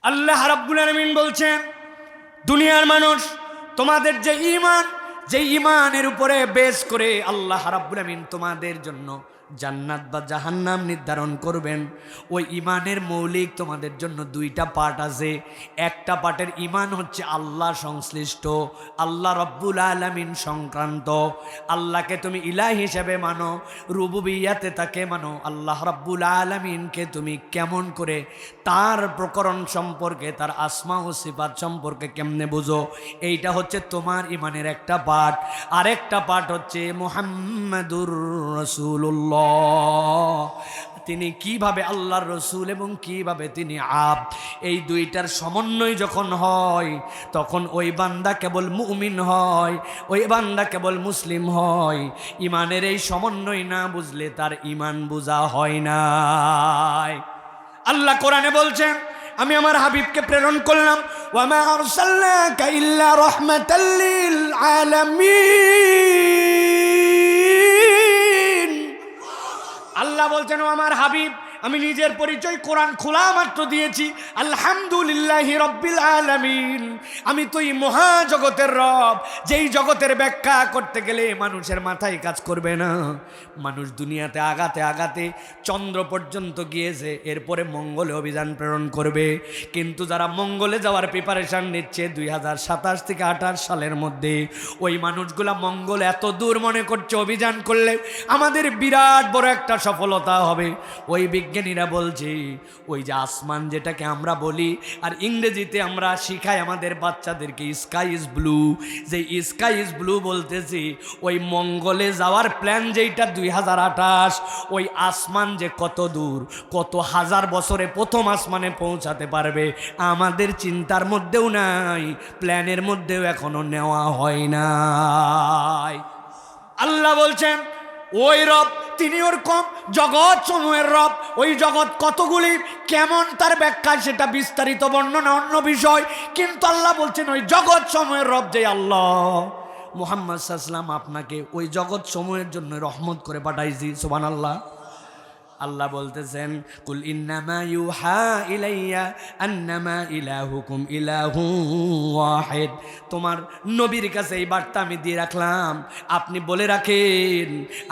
আল্লাহ রাব্বুল আলামিন বলছেন, দুনিয়ার মানুষ তোমাদের যে ঈমানের উপরে বেস করে আল্লাহ রাব্বুল আলামিন তোমাদের জন্য জান্নাত বা জাহান্নাম নির্ধারণ করবেন, ওই ঈমানের মৌলিক তোমাদের জন্য দুইটা পার্ট আছে। একটা পার্টের ঈমান হচ্ছে আল্লাহ সংশ্লিষ্ট, আল্লাহ রাব্বুল আলামিন সংক্রান্ত। আল্লাহকে তুমি ইলাহ হিসেবে মানো, রুবুবিয়াতে তাকে মানো। আল্লাহ রাব্বুল আলামিনকে তুমি কেমন করে তার প্রকরণ সম্পর্কে, তার আসমা ও সিফাত সম্পর্কে কেমনে বুঝো, এইটা হচ্ছে তোমার ঈমানের একটা পার্ট। আরেকটা পার্ট হচ্ছে মুহাম্মাদুর রাসূলুল্লাহ, তিনি কিভাবে আল্লাহর রসুল এবং কিভাবে তিনি আব্দ, এই দুইটার সমন্বয় যখন হয় তখন ওই বান্দা কেবল মুমিন হয়, ওই বান্দা কেবল মুসলিম হয়। ঈমানের এই সমন্বয় না বুঝলে তার ঈমান বোঝা হয় না। আল্লাহ কোরআনে বলছেন, আমি আমার হাবিবকে প্রেরণ করলাম, ওয়া মা আরসালনাকা ইল্লা রাহমাতাল লিল আলামিন। আল্লাহ বলছেন, ও আমার হাবিব, আমি নিজের পরিচয় কোরআন খোলা মাত্র দিয়েছি, আলহামদুলিল্লাহি রাব্বিল আলামিন। আমি তো এই মহাজগতের রব, যেই জগতের ব্যাখ্যা করতে গেলে মানুষের মাথায় কাজ করবে না। মানুষ দুনিয়াতে আগাতে আগাতে চন্দ্র পর্যন্ত গিয়েছে, এরপরে মঙ্গলে অভিযান প্রেরণ করবে। কিন্তু যারা মঙ্গলে যাওয়ার প্রিপারেশন নিচ্ছে 2027 থেকে 28 সালের মধ্যে, ওই মানুষগুলা মঙ্গলে এত দূর মনে করছে অভিযান করলে আমাদের বিরাট বড় একটা সফলতা হবে। ওই বিজ্ঞানীরা বলছে, ওই যে আসমান যেটাকে আমরা বলি আর ইংরেজিতে আমরা শিখাই আমাদের বাচ্চাদেরকে স্কাই ইজ ব্লু, যে স্কাই ইজ ব্লু বলতেছি, ওই মঙ্গলে যাওয়ার প্ল্যান যেইটা 2028, ওই আসমান যে কত দূর, কত হাজার বছরে প্রথম আসমানে পৌঁছাতে পারবে আমাদের চিন্তার মধ্যেও নাই, প্ল্যানের মধ্যেও এখনো নেওয়া হয় নাই। আল্লাহ বলছেন, ওই রব তিনি ওরকম জগৎ সমূহের রব। ওই জগৎ কতগুলি, কেমন তার ব্যাখ্যা সেটা বিস্তারিত বর্ণনা অন্য বিষয়, কিন্তু আল্লাহ বলছেন ওই জগৎ সমূহের রব যে আল্লাহ, মুহাম্মদ সাল্লাল্লাহু আলাইহি ওয়াসাল্লাম আপনাকে ওই জগৎ সমূহের জন্য রহমত করে পাঠাইছি। সুবহানাল্লাহ। আল্লাহ বলতেছেন, কুল ইন্নামা ইউহা ইলাইয়া আন্নামা ইলাহুকুম ইলাহু ওয়াহিদ। তোমার নবীর কাছে এই বার্তা আমি দিয়ে রাখলাম, আপনি বলে রাখেন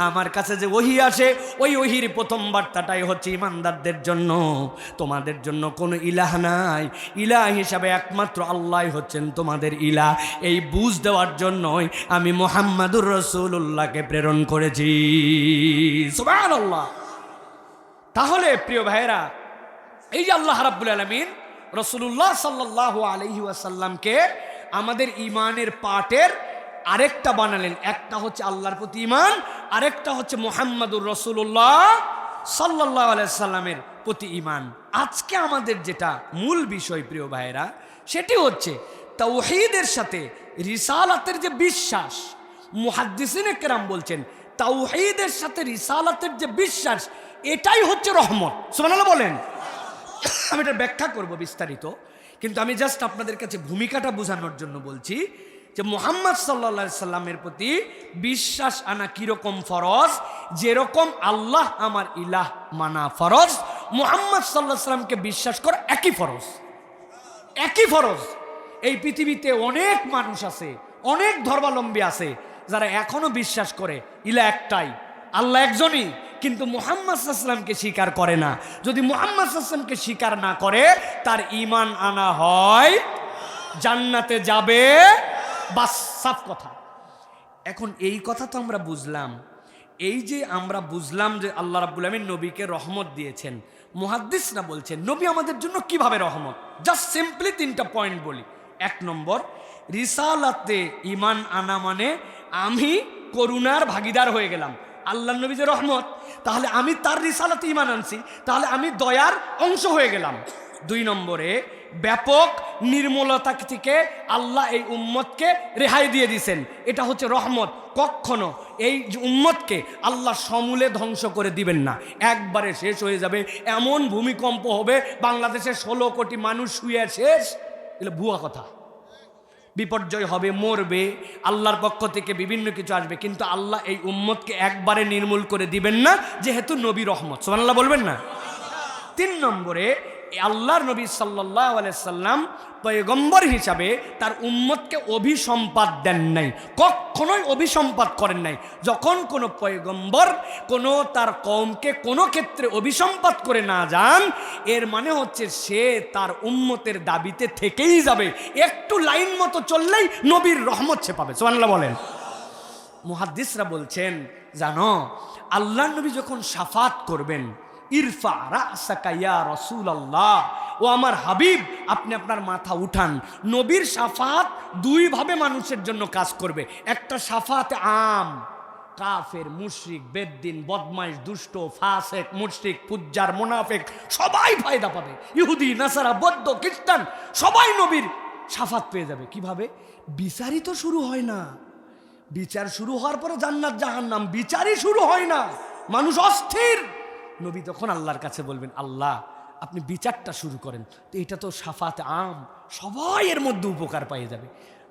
আমার কাছে যে ওহী আসে, ওই ওহীর প্রথম বার্তাটাই হচ্ছে ইমানদারদের জন্য, তোমাদের জন্য কোনো ইলাহ নাই, ইলাহ হিসাবে একমাত্র আল্লাহ হচ্ছেন তোমাদের ইলাহ। এই বুঝ দেওয়ার জন্যই আমি মুহাম্মাদুর রাসূলুল্লাহকে প্রেরণ করেছি। সুবহানাল্লাহ। তাহলে প্রিয় ভাইয়েরা, এই যে আল্লাহ রাব্বুল আলামিন রাসূলুল্লাহ সাল্লাল্লাহু আলাইহি ওয়াসাল্লামকে আমাদের ঈমানের পার্টের আরেকটা বানালেন। একটা হচ্ছে আল্লাহর প্রতি ঈমান, আরেকটা হচ্ছে মুহাম্মাদুর রাসূলুল্লাহ সাল্লাল্লাহু আলাইহি ওয়াসাল্লামের প্রতি ঈমান। আজকে আমাদের যেটা মূল বিষয় প্রিয় ভাইয়েরা, সেটি হচ্ছে তাওহীদের সাথে রিসালাতের যে বিশ্বাস। মুহাদ্দিসিনে কেরাম বলছেন, তাওহীদের সাথে রিসালাতের যে বিশ্বাস, এটাই হচ্ছে রহমত। সুবহানাল্লাহ বলেন। আমি এটা ব্যাখ্যা করব বিস্তারিত, কিন্তু আমি জাস্ট আপনাদের কাছে ভূমিকাটা বোঝানোর জন্য বলছি যে মুহাম্মদ সাল্লাল্লাহু আলাইহি সাল্লামের প্রতি বিশ্বাস আনা কিরকম ফরজ, যেরকম আল্লাহ আমার ইলাহ মানা ফরজ, মুহাম্মদ সাল্লাল্লাহু আলাইহি সাল্লামকে বিশ্বাস করা একই ফরজ, একই ফরজ। এই পৃথিবীতে অনেক মানুষ আছে, অনেক ধর্মাবলম্বী আছে যারা এখনো বিশ্বাস করে ইলাহ একটাই, আল্লাহ একজনই, কিন্তু মুহাম্মদ সাল্লাল্লাহু আলাইহি ওয়াসাল্লামকে স্বীকার করে না। যদি মুহাম্মদ সাল্লাল্লাহু আলাইহি ওয়াসাল্লামকে স্বীকার না করে, তার ঈমান আনা হয় জান্নাতে যাবে, বাস, সাফ কথা। এখন এই কথা তো আমরা বুঝলাম, এই যে আমরা বুঝলাম যে আল্লাহ রাব্বুল আলামিন নবীকে রহমত দিয়েছেন, মুহাদ্দিসরা বলছেন নবী আমাদের জন্য কিভাবে রহমত। জাস্ট সিম্পলি 3টা পয়েন্ট বলি। 1 নম্বর, রিসালাতে ঈমান আনা মানে আমি করুণার ভাগীদার হয়ে গেলাম। আল্লাহ নবী যে রহমত, তাহলে আমি তার রিসালাতে ঈমান আনছি, তাহলে আমি দয়ার অংশ হয়ে গেলাম। 2 নম্বরে, ব্যাপক নির্মলতা থেকে আল্লাহ এই উম্মতকে রেহাই দিয়ে দিয়েছেন, এটা হচ্ছে রহমত। কখনো এই উম্মতকে আল্লাহ সমূলে ধ্বংস করে দিবেন না, একবারে শেষ হয়ে যাবে, এমন ভূমিকম্প হবে বাংলাদেশে 16 কোটি মানুষ শুয়ে শেষ, এগুলো ভুয়া কথা। বিপর্যয় হবে, মরবে, আল্লাহর পক্ষ থেকে বিভিন্ন কিছু আসবে, কিন্তু আল্লাহ এই উম্মতকে একবারে নির্মূল করে দিবেন না, যেহেতু নবী রহমত। সুবহানাল্লাহ বলবেন না। 3 নম্বরে, আল্লাহর নবী সাল্লাল্লাহু আলাইহি সাল্লাম পয়গম্বর হিসাবে তার উম্মতকে অভিসম্পাদ দেন নাই, কখনোই অভিসম্পাদ করেন নাই। যখন কোনো পয়গম্বর কোনো তার কওমকে কোনো ক্ষেত্রে অভিসম্পাদ করে না যান, এর মানে হচ্ছে সে তার উম্মতের দাবিতে থেকেই যাবে, একটু লাইন মতো চললেই নবীর রহমত সে পাবে। সুবহানাল্লাহ বলেন। মুহাদ্দিসরা বলছেন, জানো আল্লাহর নবী যখন শাফাত করবেন, ইরফা রাসাকা ইয়া রাসূলুল্লাহ, ও আমার হাবিব আপনি আপনার মাথা উঠান। নবীর শাফাত দুইভাবে মানুষের জন্য কাজ করবে। একটা শাফাতে আম, কাফের, মুশরিক, বেদ্দিন, বদমাইশ, দুষ্ট, ফাসেক, মুশরিক, ফুজ্জার, মুনাফিক সবাই ফায়দা পাবে। ইহুদি, নাসারা, বৌদ্ধ, খ্রিস্টান সবাই নবীর শাফাত পেয়ে যাবে। কিভাবে? বিচারই তো শুরু হয় না। বিচার শুরু হওয়ার পরে জান্নাত জাহান্নাম, বিচারই শুরু হয় না, মানুষ অস্থির। নবী তখন আল্লাহর কাছে বলবেন, আল্লাহ আপনি বিচারটা শুরু করেন। তো এটা তো শাফাতে আম, সবাই এর মধ্যে উপকার পেয়ে যাবে।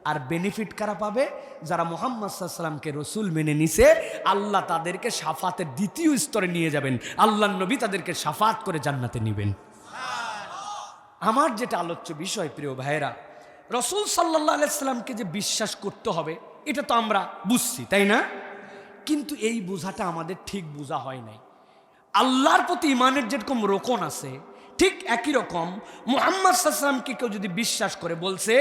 আর বেনিফিট কারা পাবে? যারা মুহাম্মদ সাল্লাল্লাহু আলাইহি ওয়াসাল্লামকে রসুল মেনে নিছে, আল্লাহ তাদেরকে শাফাতের দ্বিতীয় স্তরে নিয়ে যাবেন। আল্লাহর নবী তাদেরকে শাফাত করে জান্নাতে নিবেন। আমার যেটা আলোচ্য বিষয় প্রিয় ভাইয়েরা, রসুল সাল্লাল্লাহু আলাইহি ওয়াসাল্লামকে যে বিশ্বাস করতে হবে এটা তো আমরা বুঝছি, তাই না? কিন্তু এই বোঝাটা আমাদের ঠিক বোঝা হয় নাই। আল্লাহর প্রতি ইমানের যেরকম রোকন আছে, ঠিক একই রকম মুহাম্মদ সাল্লাল্লাহু আলাইহি ওয়াসাল্লামকে কেউ যদি বিশ্বাস করে, বলছে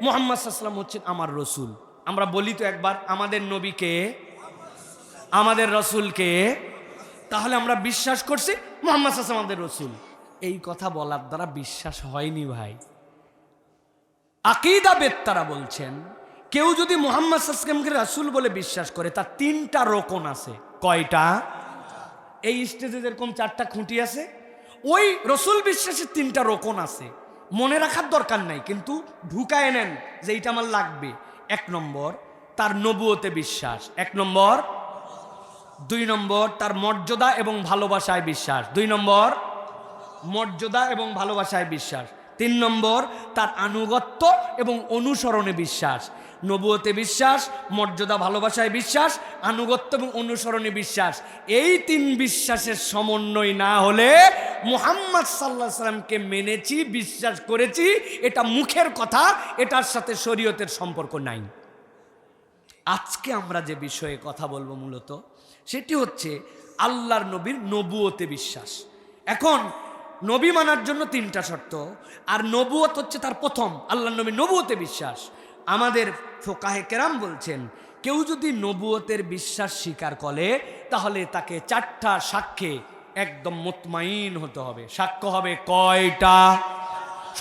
মুহাম্মদ সাল্লাল্লাহু আলাইহি ওয়াসাল্লাম হচ্ছেন আমার রসুল। আমরা বলি তো একবার আমাদের নবীকে, আমাদের রসুলকে, তাহলে আমরা বিশ্বাস করছি মুহাম্মদ সাল্লাল্লাহু আলাইহি ওয়াসাল্লাম আমাদের রসুল। এই কথা বলার দ্বারা বিশ্বাস হয়নি ভাই। আকীদাবিদ তারা বলছেন, কেউ যদি মুহাম্মদ সাল্লাল্লাহু আলাইহি ওয়াসাল্লামকে রাসূল বলে বিশ্বাস করে, তার তিনটা রোকন আছে। কয়টা? এই স্টেজে যেরকম চারটা খুঁটি আছে, ওই রসুল বিশ্বাসের তিনটা রোকন আছে। মনে রাখার দরকার নাই, কিন্তু ঢুকায় নেন যে এইটা আমার লাগবে। এক নম্বর তার নবুয়তে বিশ্বাস, এক নম্বর। দুই নম্বর তার মর্যাদা এবং ভালোবাসায় বিশ্বাস, দুই নম্বর মর্যাদা এবং ভালোবাসায় বিশ্বাস। তিন নম্বর তার আনুগত্য এবং অনুসরণে বিশ্বাস। নবুয়তে বিশ্বাস, মর্যাদা ভালোবাসায় বিশ্বাস, আনুগত্য এবং অনুসরণে বিশ্বাস। এই তিন বিশ্বাসের সমন্বয় না হলে মুহাম্মদ সাল্লাল্লাহু আলাইহি ওয়াসাল্লামকে মেনেছি, বিশ্বাস করেছি, এটা মুখের কথা, এটার সাথে শরীয়তের সম্পর্ক নাই। আজকে আমরা যে বিষয়ে কথা বলবো মূলত সেটি হচ্ছে আল্লাহর নবীর নবুয়তে বিশ্বাস। এখন নবী মানার জন্য তিনটা শর্ত, আর নবুয়ত হচ্ছে তার প্রথম। আল্লাহর নবীর নবুয়তে বিশ্বাস। আমাদের ফোকাহে কেরাম বলছেন, কেউ যদি নবুয়তের বিশ্বাস স্বীকার করে, তাহলে তাকে চারটা সাক্ষ্যে একদম মুতমাইন হতে হবে। সাক্ষ্য হবে কয়টা?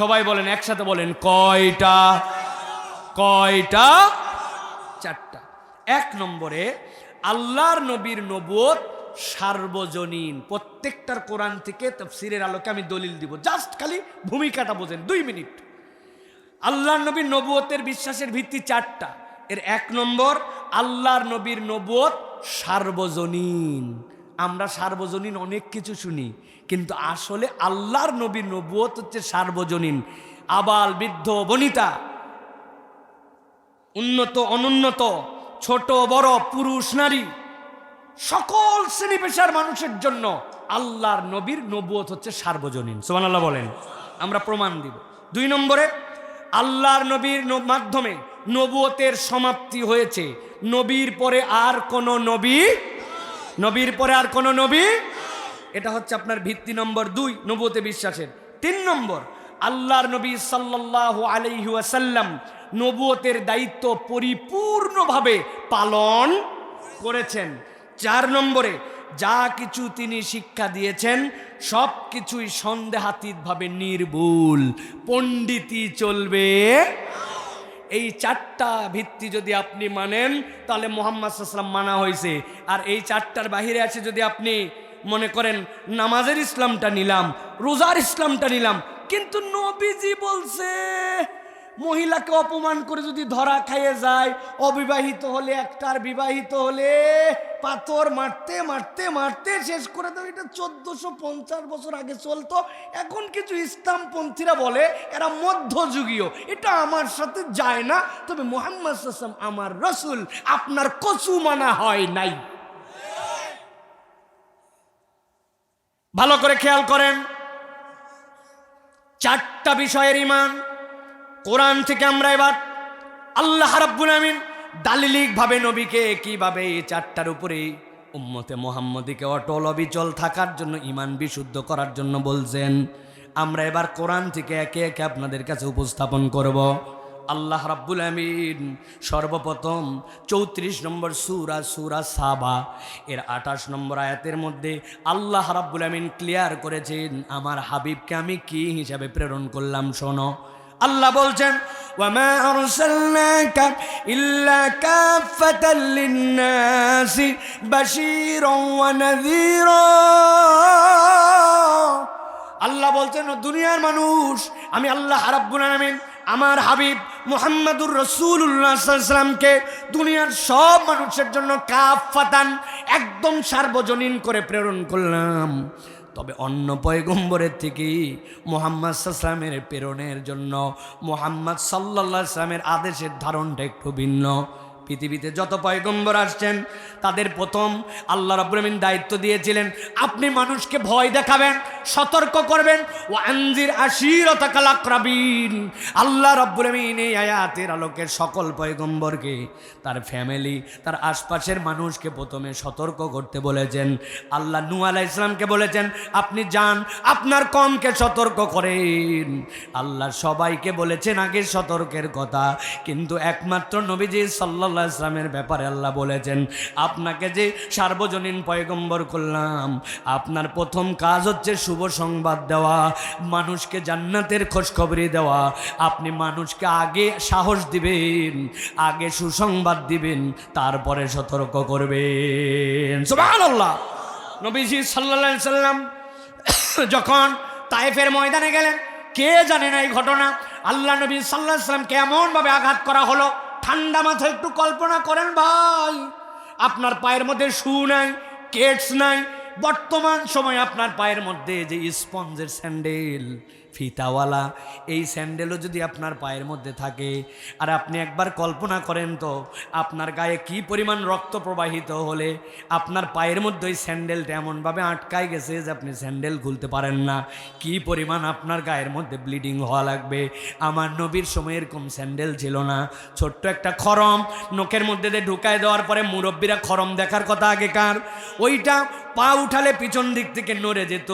সবাই বলেন, একসাথে বলেন, কয়টা? কয়টা? চারটা। এক নম্বরে আল্লাহর নবীর নবুয়ত সার্বজনীন। প্রত্যেকটার কোরআন থেকে তাফসীরের আলোকে আমি দলিল দিব, জাস্ট খালি ভূমিকাটা বোঝেন 2 মিনিট। আল্লাহর নবীর নবুয়তের বিশ্বাসের ভিত্তি চারটা। এর এক নম্বর, আল্লাহর নবীর নবুয়ত সার্বজনীন। আমরা সার্বজনীন অনেক কিছু শুনি, কিন্তু আসলে আল্লাহর নবীর নবুয়ত হচ্ছে সার্বজনীন। আবাল, বৃদ্ধ, বনিতা, উন্নত, অনুন্নত, ছোট বড়, পুরুষ নারী, সকল শ্রেণী পেশার মানুষের জন্য আল্লাহর নবীর নবুয়ত হচ্ছে সার্বজনীন। সুবহানাল্লাহ বলেন। আমরা প্রমাণ দিব। 2 নম্বরে, আল্লাহর নবীর মাধ্যমে নবুয়তের সমাপ্তি হয়েছে। নবীর পরে আর কোন নবী, নবীর পরে আর কোন নবী, এটা হচ্ছে আপনার ভিত্তি নম্বর 2 নবুয়তে বিশ্বাসের। 3 নম্বর, আল্লাহর নবী সাল্লাল্লাহু আলাইহি ওয়াসাল্লাম নবুয়তের দায়িত্ব পরিপূর্ণভাবে পালন করেছেন। 4 নম্বরে, যা কিছু তিনি শিক্ষা দিয়েছেন সব কিছুই সন্দেহাতীতভাবে নির্ভুল, পণ্ডিতি চলবে। এই 4টা ভিত্তি যদি আপনি মানেন, তাহলে মুহাম্মদ সাল্লাল্লাহু আলাইহি ওয়াসাল্লাম মানা হয়েছে। আর এই 4টার বাহিরে আছে যদি আপনি মনে করেন নামাজের ইসলামটা নিলাম, রোজার ইসলামটা নিলাম, কিন্তু নবীজি বলছে মহিলাকে অপমান করে যদি ধরা খাইয়ে যায়, অবিবাহিত হলে একটার, বিবাহিত হলে পাথর মারতে মারতে মারতে শেষ করে দাও। এটা 1450 বছর আগে চলতো। এখন কিছু ইসলামপন্থীরা বলে এরা মধ্যযুগীয়, এটা আমার সাথে যায় না। তবে মুহাম্মদ সাল্লাল্লাহু আলাইহি ওয়াসাল্লাম আমার রাসূল, আপনার কসু মানা হয় নাই। ভালো করে খেয়াল করেন। চারটা বিষয়ের ঈমান। কোরআন থেকে আমরা এবার আল্লাহ রাব্বুল আমিন দালিলিকভাবে নবীকে কিভাবে এই চারটার উপরে উম্মতে মুহাম্মদীকে অটল অবিচল থাকার জন্য, ঈমান বিশুদ্ধ করার জন্য বলছেন, আমরা এবার কোরআন থেকে একে একে আপনাদের কাছে উপস্থাপন করব। আল্লাহ রাব্বুল আমিন সর্বপ্রথম 34 নম্বর সূরা সাবা এর 28 নম্বর আয়াতের মধ্যে আল্লাহ রাব্বুল আমিন ক্লিয়ার করেছেন আমার হাবিবকে আমি কি হিসাবে প্রেরণ করলাম। শোনো, আল্লাহ বলছেন, ওয়ামা আরসালনাকা ইল্লা কাফাতাল লিন্নাসি বাশীরাও ওয়া নাযীরা। আল্লাহ বলছেন, দুনিয়ার মানুষ, আমি আল্লাহ রাব্বুল আলামিন আমার হাবিব মুহাম্মাদুর রাসূলুল্লাহ সাল্লাল্লাহু আলাইহি ওয়াসাল্লামকে দুনিয়ার সব মানুষের জন্য কাফাতান, একদম সার্বজনীন করে প্রেরণ করলাম। তবে অন্য পয়গম্বরের থেকে মুহাম্মদ সাল্লাল্লাহু আলাইহি ওয়াসাল্লামের প্রেরণের জন্য মুহাম্মদ সাল্লাল্লাহু আলাইহি ওয়াসাল্লামের আদেশের ধারণটা একটু ভিন্ন। পৃথিবীতে যত পয়গম্বর আসছেন তাদের প্রথম আল্লাহ রাব্বুল আমিন দায়িত্ব দিয়েছিলেন, আপনি মানুষকে ভয় দেখাবেন, সতর্ক করবেন। ওয়া আনজির আশীরাতাকাল আকরাবিন। আল্লাহ রাব্বুল আমিন এই আয়াতের আলোকে সকল পয়গম্বরকে, তার ফ্যামিলি, তার আশপাশের মানুষকে প্রথমে সতর্ক করতে বলেছেন। আল্লাহ নূহ আলাইহিস সালামকে বলেছেন, আপনি যান আপনার কওমকে সতর্ক করেন। আল্লাহ সবাইকে বলেছেন আগে সতর্কের কথা, কিন্তু একমাত্র নবীজি সাল্লাল্লাহু আলাইহি ওয়াসাল্লামের ব্যাপারে আল্লাহ বলেছেন, আপনাকে যে সার্বজনীন পয়গম্বর করলাম, আপনার প্রথম কাজ হচ্ছে শুভ সংবাদ দেওয়া, মানুষকে জান্নাতের খোঁজখবরি দেওয়া। আপনি মানুষকে আগে সাহস দিবেন, আগে সুসংবাদ দিবেন, তারপরে সতর্ক করবেন। সুবহানাল্লাহ। নবীজি সাল্লাল্লাহু আলাইহি ওয়াসাল্লাম যখন তায়েফের ময়দানে গেলেন, কে জানে না এই ঘটনা। আল্লাহ নবী সাল্লাল্লাহু আলাইহি ওয়াসাল্লাম কেমন ভাবে আঘাত করা হলো, ঠান্ডা মাথায় একটু কল্পনা করেন ভাই। আপনার পায়ের মধ্যে শু নাই, কেটস নাই, বর্তমান সময় আপনার পায়ের মধ্যে যে স্পঞ্জের স্যান্ডেল ফিতাওয়ালা, এই স্যান্ডেলও যদি আপনার পায়ের মধ্যে থাকে, আর আপনি একবার কল্পনা করেন তো আপনার গায়ে কি পরিমাণ রক্ত প্রবাহিত হলে আপনার পায়ের মধ্যে ওই স্যান্ডেলটা এমনভাবে আটকায় গেছে যে আপনি স্যান্ডেল খুলতে পারেন না, কি পরিমাণ আপনার গায়ের মধ্যে ব্লিডিং হওয়া লাগবে। আমার নবীর সময় এরকম স্যান্ডেল ছিল না, ছোট্ট একটা খরম নখের মধ্যে দিয়ে ঢুকায় দেওয়ার পরে মুরব্বীরা খরম দেখার কথা আগেকার, ওইটা পা উঠালে পিছন দিক থেকে নড়ে যেত।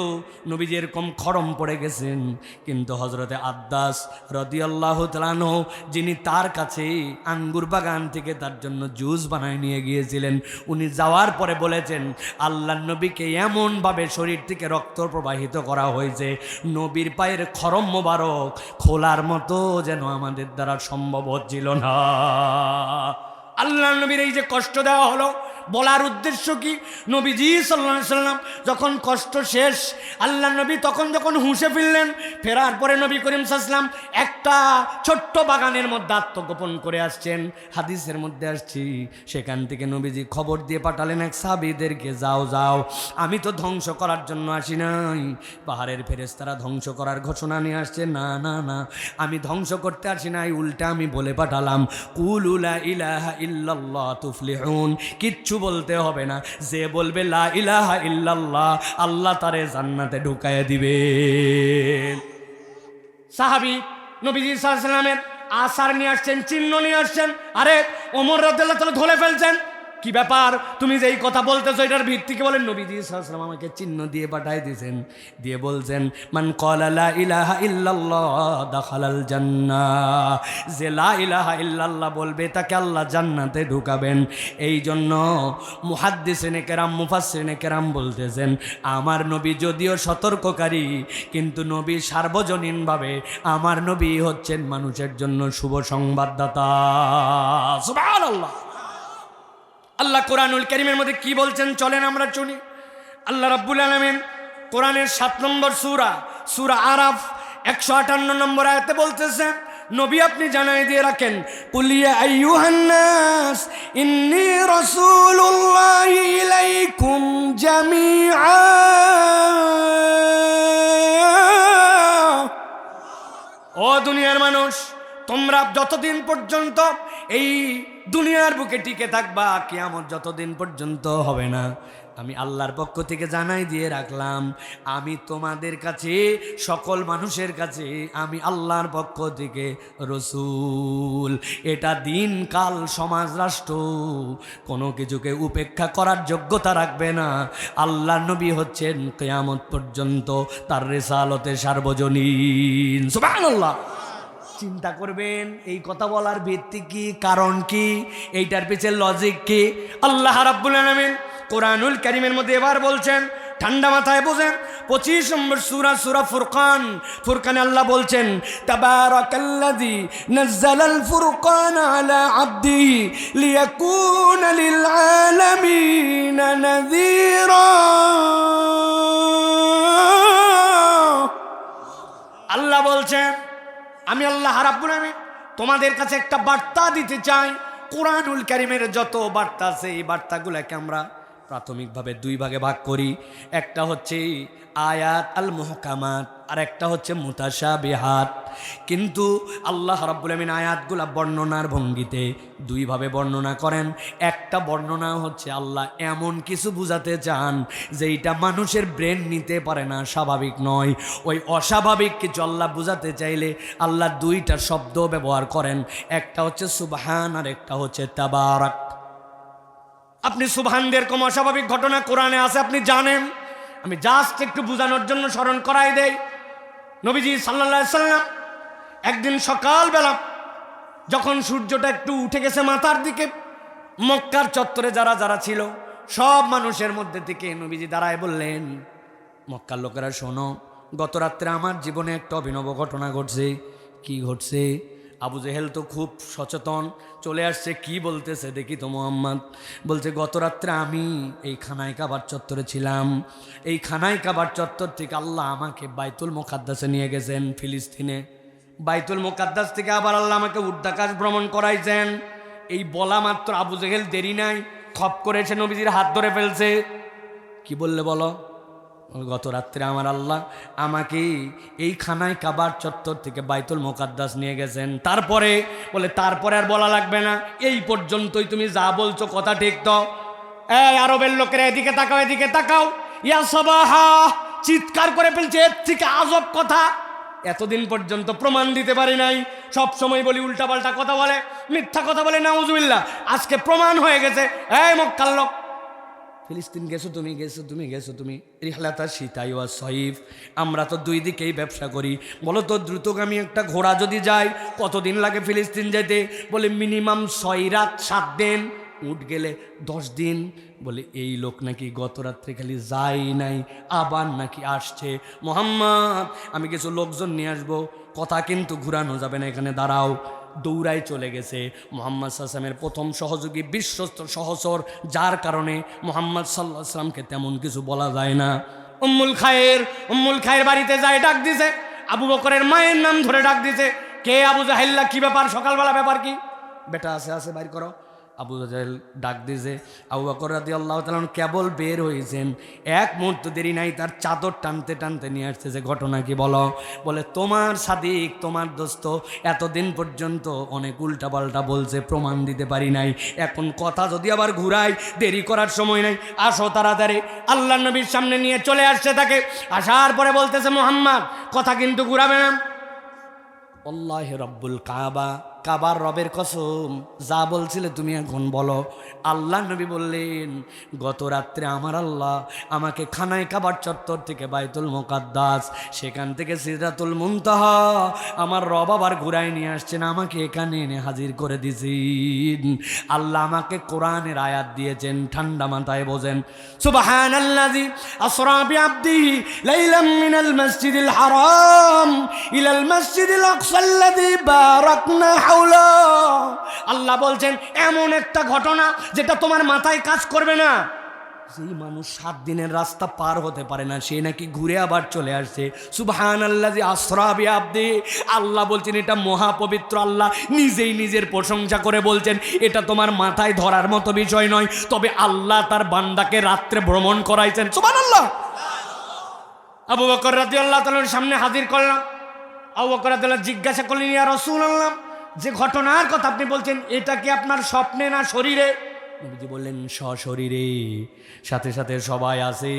নবীজি এরকম খরম পড়ে গেছেন, কিন্তু হযরতে আব্বাস রাদিয়াল্লাহু তাআলা আনহু, যিনি তার কাছে আঙ্গুর বাগান থেকে তার জন্য জুস বানায় নিয়ে গিয়েছিলেন, উনি যাওয়ার পরে বলেছেন, আল্লাহর নবীকে এমনভাবে শরীর থেকে রক্ত প্রবাহিত করা হয়েছে, নবীর পায়ের খরম মোবারক খোলার মতো যেন আমাদের দ্বারা সম্ভব হচ্ছিল না। আল্লাহর নবীর এই যে কষ্ট দেওয়া হলো, বলার উদ্দেশ্য কি, নবীজি সাল্লাল্লাহু আলাইহি ওয়াসাল্লাম যখন কষ্ট শেষ, আল্লাহ নবী তখন যখন হুঁশে ফিরলেন, ফেরার পরে নবী করিম সাল্লাল্লাহু আলাইহি ওয়াসাল্লাম একটা ছোট্ট বাগানের মধ্যে আত্মগোপন করে আসছেন। হাদিসের মধ্যে আসছি, সেখান থেকে নবীজি খবর দিয়ে পাঠালেন এক সাহাবীদেরকে, যাও যাও, আমি তো ধ্বংস করার জন্য আসি নাই। পাহাড়ের ফেরেশতারা ধ্বংস করার ঘোষণা নিয়ে আসছে, না না না, আমি ধ্বংস করতে আসি নাই, উল্টা আমি বলে পাঠালাম, কুলু লা ইলাহা ইল্লাল্লাহ তুফলিহুন, কিচ্ছু বলতে হবে না, যে বলবে লা ইলাহা ইল্লাল্লাহ আল্লাহ তারে জান্নাতে ঢুকায় দিবে। সাহাবী নবীজি সাল্লাল্লাহু আলাইহি ওয়াসাল্লামের আসার নিয়ে আসছেন, চিহ্ন নিয়ে আসছেন। আরে ওমর রাদিয়াল্লাহু তাআলা ধরে ফেলছেন, কি ব্যাপার, তুমি যে এই কথা বলতেছো এটার ভিত্তিকে বলেন। নবীজি সাল্লাল্লাহু আলাইহি ওয়াসাল্লাম আমাকে চিহ্ন দিয়ে পাঠাই দিয়েছেন, দিয়ে বলছেন, মান ক্বালা লা ইলাহা ইল্লাল্লাহ দাখালাল জান্নাহ, যে লা ইলাহা ইল্লাল্লাহ বলবে তাকে আল্লাহ জান্নাতে ঢুকাবেন। এই জন্য মুহাদ্দিসিনে কেরাম, মুফাসসিরিনে কেরাম বলতেছেন, আমার নবী যদিও সতর্ককারী, কিন্তু নবী সার্বজনীনভাবে আমার নবী হচ্ছেন মানুষের জন্য শুভ সংবাদদাতা। সুবহানাল্লাহ। আল্লাহ কোরআনুল কারীমের মধ্যে কি বলছেন চলেন আমরা শুনি। আল্লাহ রাব্বুল আলামিন কোরআনের 7 নম্বর সূরা আরাফ 158 নম্বর আয়াতে বলতেছেন, নবী আপনি জানাই দিয়ে রাখেন, কুল ইয়া আইয়ুহান নাস ইন্নী রাসূলুল্লাহি ইলাইকুম জামিআ। ও দুনিয়ার মানুষ, তোমরা যতদিন পর্যন্ত এই দুনিয়ার বুকে টিকে থাকবা, কিয়ামত যতদিন পর্যন্ত হবে না, আমি আল্লাহর পক্ষ থেকে জানাই দিয়ে রাখলাম, আমি তোমাদের কাছে, সকল মানুষের কাছে আমি আল্লাহর পক্ষ থেকে রসুল। এটা দিন কাল সমাজ রাষ্ট্র কোনো কিছুকে উপেক্ষা করার যোগ্যতা রাখবে না। আল্লাহর নবী হচ্ছেন কিয়ামত পর্যন্ত তার রিসালতে সার্বজনীন। সুবহানাল্লাহ। চিন্তা করবেন এই কথা বলার ভিত্তি কি, কারণ কি, এইটার পিছনে লজিক কি। আল্লাহ রাব্বুল আলামিন কোরআনুল কারীমের মধ্যে এবার বলছেন, ঠান্ডা মাথায় বোঝেন, 25 নম্বর সূরা ফুরকান। ফুরকানে আল্লাহ বলছেন, তাবারাকাল্লাযী নাযালাল ফুরকান আলা আবদিহি লিয়াকুনা লিল আলামিনা নাযীরা। আল্লাহ বলছেন, আমি আল্লাহ রাব্বুল আলামিন তোমাদের কাছে একটা বার্তা দিতে চাই। কোরআনুল কারীমের যত বার্তা আছে এই বার্তাগুলোকে আমরা প্রাথমিকভাবে দুই ভাগে ভাগ করি। একটা হচ্ছে আয়াত আল মুহকামাত, আর একটা হচ্ছে মুতাশাবিহাত। কিন্তু আল্লাহ রাব্বুল আলামিন আয়াতগুলা বর্ণনার ভঙ্গিতে দুইভাবে বর্ণনা করেন। একটা বর্ণনা হচ্ছে আল্লাহ এমন কিছু বুঝাতে চান যেইটা মানুষের ব্রেন নিতে পারে না, স্বাভাবিক নয়। ওই অস্বাভাবিক কিছু আল্লাহ বুঝাতে চাইলে আল্লাহ দুইটা শব্দ ব্যবহার করেন, একটা হচ্ছে সুবহান আর একটা হচ্ছে তাবারাক। আপনি সুবহানদের কম অস্বাভাবিক ঘটনা কোরআনে আছে, আপনি জানেন। আমি জাস্ট একটু বোঝানোর জন্য স্মরণ করাই দেই। নবীজি সাল্লাল্লাহু আলাইহি সাল্লাম একদিন সকালবেলা যখন সূর্যটা একটু উঠে গেছে মাথার দিকে, মক্কার চত্বরে যারা যারা ছিল সব মানুষের মধ্যে থেকে নবীজি দাঁড়ায় বললেন, মক্কার লোকেরা শোনো, গত রাত্রে আমার জীবনে একটা অভিনব ঘটনা ঘটছে। কি ঘটছে? আবু জেহেল তো খুব সচেতন, চলে আসছে, কি বলতেছে দেখি তো। মুহাম্মদ বলছে, গত রাত্রে আমি এই খানায় কাবার চত্বরে ছিলাম। এই খানায় কাবার চত্বর থেকে আল্লাহ আমাকে বাইতুল মুকাদ্দাসে নিয়ে গেছেন, ফিলিস্তিনে। বাইতুল মুকাদ্দাস থেকে আবার আল্লাহ আমাকে উর্দাকাশ ভ্রমণ করাইছেন। এই বলা মাত্র আবু জেহেল দেরি নাই, খপ করেছে, নবীজির হাত ধরে ফেলছে। কি বললে বলো? গত রাত্রে আমার আল্লাহ আমাকে এই খানায় কাবার চত্বর থেকে বাইতুল মুকাদ্দাস নিয়ে গেছেন। তারপরে বলে, তারপরে আর বলা লাগবে না, এই পর্যন্তই তুমি যা বলছো কথা ঠিক তো। এই আরবের লোকেরা এদিকে তাকাও, এদিকে তাকাও। ইয়া সাবাহা, চিৎকার করে ফেলছে, এর থেকে আজব কথা এতদিন পর্যন্ত প্রমাণ দিতে পারি নাই। সব সময় বলি উল্টাপাল্টা কথা বলে, মিথ্যা কথা বলে, নাউজুবিল্লাহ। আজকে প্রমাণ হয়ে গেছে। এই মক্কার লোক, ফিলিস্তিন গেছো তুমি, গেছো তুমি রিহলাতা শীতাই ওয়া সয়ীফ। আমরা তো দুই দিকেই ব্যবসা করি। বলো তো, দ্রুতগামী একটা ঘোড়া যদি যায় কতদিন লাগে ফিলিস্তিন যেতে? বলে মিনিমাম 6 রাত 7 দিন, উঠ গেলে 10 দিন। বলে এই লোক নাকি গত রাত্রে খালি যাই নাই, আবার নাকি আসছে। মুহাম্মদ, আমি কিছু লোকজন নিয়ে আসবো, কথা কিন্তু ঘুরানো যাবে না, এখানে দাঁড়াও। দৌড়াই চলে গেছে। মুহাম্মদ সাল্লাল্লাহু আলাইহি ওয়াসাল্লামের প্রথম সহযোগী, বিশ্বস্ত সহচর, যার কারণে মুহাম্মদ সাল্লাল্লাহু আলাইহি ওয়াসাল্লামকে তেমন কিছু বলা যায় না। উম্মুল খায়ের বাড়িতে যায়, ডাক দিছে। আবু বকরের মায়ের নাম ধরে ডাক দিছে। কে? আবু জাহেল্লা। কি ব্যাপার? সকালবেলা ব্যাপার কি? বেটা আছে বাইর করো। আবু জাহেল ডাক দিয়েছে। আবু বকর রাদিয়াল্লাহু তাআলা কেবল বের হয়েছেন, এক মুহূর্ত দেরি নাই, তার চাদর টানতে টানতে নিয়ে আসছে। যে ঘটনা কি বলো? বলে, তোমার সাদিক, তোমার দোস্ত এতদিন পর্যন্ত অনেক উল্টাপাল্টা বলছে, প্রমাণ দিতে পারি নাই। এখন কথা যদি আবার ঘুরাই, দেরি করার সময় নাই, আসো তাড়াতাড়ি। আল্লাহর নবীর সামনে নিয়ে চলে আসছে তাকে। আসার পরে বলতেছে, মুহাম্মদ, কথা কিন্তু ঘুরাবে না। আল্লাহ রব্বুল কাবা, কাবার রবের কসম, যা বলছিলে তুমি এখন বলো। আল্লাহ নবী বললেন, গত রাত্রে আমার আল্লাহ আমাকে খানায় কাবার চত্বর থেকে বাইতুল মুকাদ্দাস, সেখান থেকে সিদরাতুল মুনতাহা আমার রব আবার ঘুরাই নিয়ে আসছেন, আমাকে এখানে এনে হাজির করে দিয়েছেন। আল্লাহ আমাকে কোরআনের আয়াত দিয়েছেন। ঠান্ডা মাথায় বোঝেন। সুবহানাল্লাযী আসরা বিআবদিহি লাইলাম মিনাল মাসজিদিল হারাম ইলাল মাসজিদিল আকসাল্লাযী বারাকনা। আল্লাহ বলছেন, এমন একটা ঘটনা যেটা তোমার মাথায় কাজ করবে না। যেই মানুষ 7 দিনের রাস্তা পার হতে পারে না, সে নাকি ঘুরে আবার চলে আসছে। সুবহানাল্লাযী আসরা বিআবদিহি। আল্লাহ বলছেন, এটা মহাপবিত্র। আল্লাহ নিজেই নিজের প্রশংসা করে বলছেন, এটা তোমার মাথায় ধরার মতো বিষয় নয়। তবে আল্লাহ তার বান্দাকে রাত্রে ভ্রমণ করাইছেন। সুবহানাল্লাহ। আবু বকর রাদিয়াল্লাহু তাআলার সামনে হাজির করলাম। আবু বকর রাদিয়াল্লাহু জিজ্ঞাসা করলেন, ইয়া রাসূলুল্লাহ, যে ঘটনার কথা আপনি বলছেন, এটা কি আপনার স্বপ্নে না শরীরে? নবীজি বললেন সশরীরে, সাথে সাথে সবাই আসে।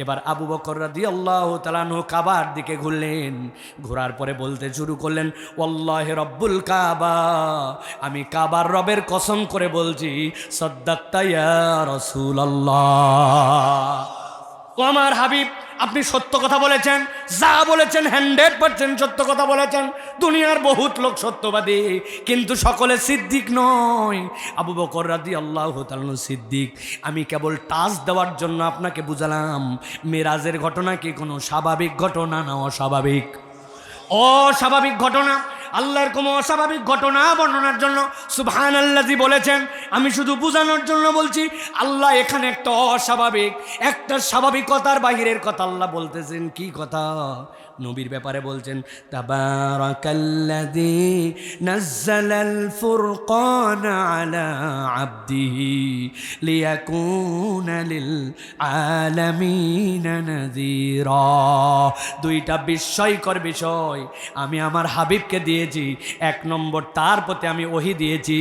এবার আবু বকর রাদিয়াল্লাহু তাআলা আনহু কাবার দিকে ঘুরলেন, ঘোরার পরে বলতে শুরু করলেন, ওয়াল্লাহি রব্বুল কাবা, আমি কাবার রবের কসম করে বলছি, সাদ্দাক্তা ইয়া রাসূলুল্লাহ, ও আমার হাবিব, আপনি সত্য কথা বলেছেন, যা বলেছেন 100% সত্য কথা বলেছেন। দুনিয়ার বহুত লোক সত্যবাদী, কিন্তু সকলে সিদ্দিক নয়। আবু বকর রাদিয়াল্লাহু তাআলা সিদ্দিক। আমি কেবল টাচ দেওয়ার জন্য আপনাকে বুঝালাম, মেরাজের ঘটনা কি কোনো স্বাভাবিক ঘটনা না অস্বাভাবিক? অস্বাভাবিক ঘটনা। আল্লাহর কোনো অস্বাভাবিক ঘটনা বর্ণনার জন্য সুবহানাল্লাযী বলেছেন, আমি শুধু বোঝানোর জন্য বলছি। আল্লাহ এখানে একটা অস্বাভাবিক, একটা স্বাভাবিকতার বাহিরের কথা আল্লাহ বলতেছেন। কি কথা? নবীর ব্যাপারে বলছেন, তাবারাকাল্লাযী নাজ্জালাল ফুরকানা আলা আবদিহি লিয়াকুনা লিল আলামিনা নাযীরা। দুইটা বিস্ময়কর বিষয় আমি আমার হাবিবকে দিয়েছি। এক নম্বর, তার প্রতি আমি ওহী দিয়েছি,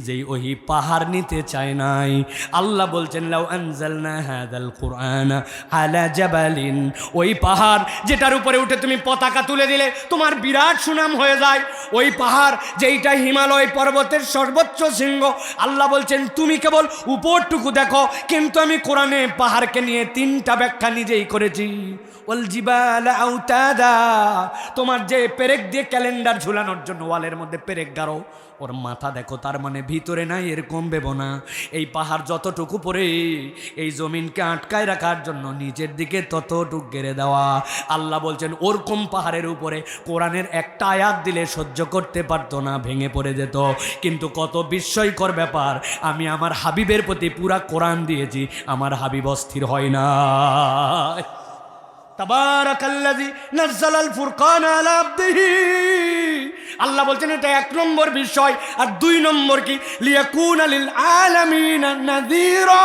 যেই ওহী পাহাড় নিতে চায় নাই। আল্লাহ বলছেন, লাউ আনজালনা হাযাল কুরআনা আলা জাবালিন, ওই পাহাড় যেটার উপরে উঠে তুমি পতাকা তুলে দিলে তোমার বিরাট সুনাম হয়ে যায়, ওই পাহাড় যেইটা হিমালয় পর্বতের সর্বোচ্চ শৃঙ্গ। আল্লাহ বলছেন, তুমি কেবল উপরটুকু দেখো, কিন্তু আমি কোরআনে পাহাড়কে নিয়ে 3টা ব্যাখ্যা নিজেই করেছি। ওয়াল জিবাল আউতাদা, তোমার যে পেরেক দিয়ে ক্যালেন্ডার ঝুলানোর জন্য ওয়ালের মধ্যে পেরেক গাড়ো, ওর মাথা দেখো, তার মানে ভিতরে নাই, এরকম ভেবো না। এই পাহাড় যতটুকু পরে এই জমিনকে আটকায় রাখার জন্য নিচের দিকে ততটুকু গেড়ে দেওয়া। আল্লাহ বলছেন, ওরকম পাহাড়ের উপরে কোরআনের একটা আয়াত দিলে সহ্য করতে পারতো না, ভেঙে পড়ে যেত। কিন্তু কত বিস্ময়কর ব্যাপার, আমি আমার হাবিবের প্রতি পুরা কোরআন দিয়েছি, আমার হাবিব অস্থির হয় না। তাবারাকাল্লাযী নাজ্জালাল ফুরকানা আলা আবদিহি, আল্লাহ বলছেন এটা 1 নম্বর বিষয়। আর 2 নম্বর কি, লিয়াকুনা লিল আলামিনা নাযীরা।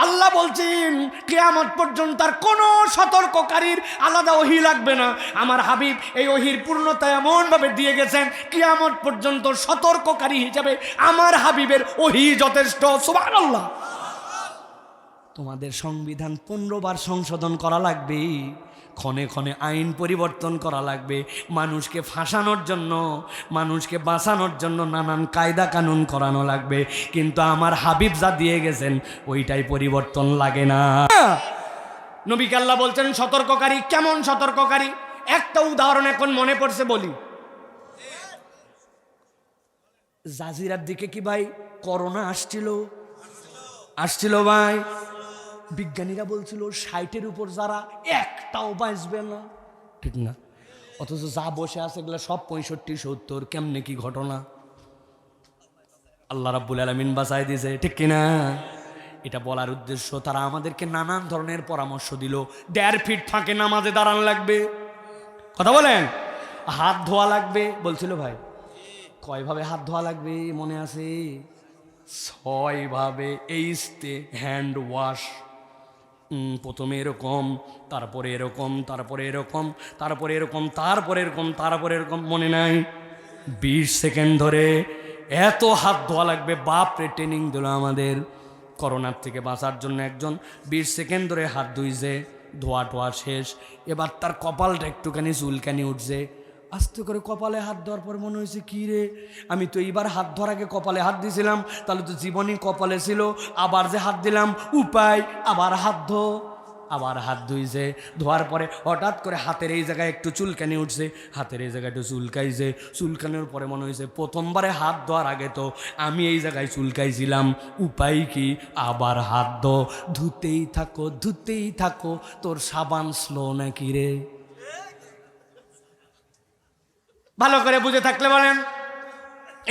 আল্লাহ বলছেন কিয়ামত পর্যন্ত আর কোনো সতর্ককারীর আলাদা ওহী লাগবে না। আমার হাবিব এই ওহীর পূর্ণতা এমনভাবে দিয়ে গেছেন, কিয়ামত পর্যন্ত সতর্ককারী হিসেবে আমার হাবিবের ওহী যথেষ্ট। সুবহানাল্লাহ। তোমাদের সংবিধান 15 বার সংশোধন করা লাগবে, ক্ষণে ক্ষণে আইন পরিবর্তন করা লাগবে, মানুষকে ফাঁসানোর জন্য, মানুষকে বাঁচানোর জন্য নানান কায়দা কানুন করানো লাগবে, কিন্তু আমার হাবিব যা দিয়ে গেছেন ওইটাই পরিবর্তন লাগে না। নবীকে আল্লাহ বলছেন সতর্ককারী। কেমন সতর্ককারী? একটা উদাহরণ এখন মনে পড়ছে, বলি। জাজিরার দিকে কি ভাই করোনা আসছিল ভাই? বিজ্ঞানীরা বলছিল 60-এর উপর যারা একটাও বাঁচবে না, ঠিক না? অথচ যা বসে আছে এগুলো সব 65-70। কেমনে কি ঘটনা? আল্লাহ রাব্বুল আলামিন বাঁচায় দিয়েছে, ঠিক কিনা? এটা বলার উদ্দেশ্য, তারা আমাদেরকে নানান ধরনের পরামর্শ দিল। 1.5 ফিট ফাঁকে নামাজে দাঁড়ান লাগবে, কথা বলেন, হাত ধোয়া লাগবে বলছিল ভাই। কয়ভাবে হাত ধোয়া লাগবে মনে আছে? 6 ভাবে। Hand wash. প্রথমে এরকম, তারপরে এরকম, তারপরে এরকম, তারপরে এরকম, তারপরে এরকম, তারপরে এরকম, মনে নাই? 20 সেকেন্ড ধরে এত হাত ধোয়া লাগবে। বাপরে, ট্রেনিং দিল আমাদের করোনার থেকে বাঁচার জন্য। একজন 20 সেকেন্ড ধরে হাত ধুইছে, ধোয়া টোয়া শেষ। এবার তার কপালটা একটুখানি চুলকানি উঠছে। আস্তে করে কপালে হাত দেওয়ার পর মনে হয়েছে, কী রে, আমি তো এইবার হাত ধরার আগে কপালে হাত দিয়েছিলাম, তাহলে তো জীবনই কপালে ছিল। আবার যে হাত দিলাম, উপায় আবার আবার হাত ধুইছে। ধোয়ার পরে হঠাৎ করে হাতের এই জায়গায় একটু চুলকানি উঠছে, হাতের এই জায়গায় একটু চুলকাইছে। চুলকানোর পরে মনে হয়েছে প্রথমবারে হাত ধোয়ার আগে তো আমি এই জায়গায় চুলকাইছিলাম, উপায় কি? আবার হাত ধুতেই থাকো। তোর সাবান স্লো নাকি রে? ভালো করে বুঝে থাকলে বলেন।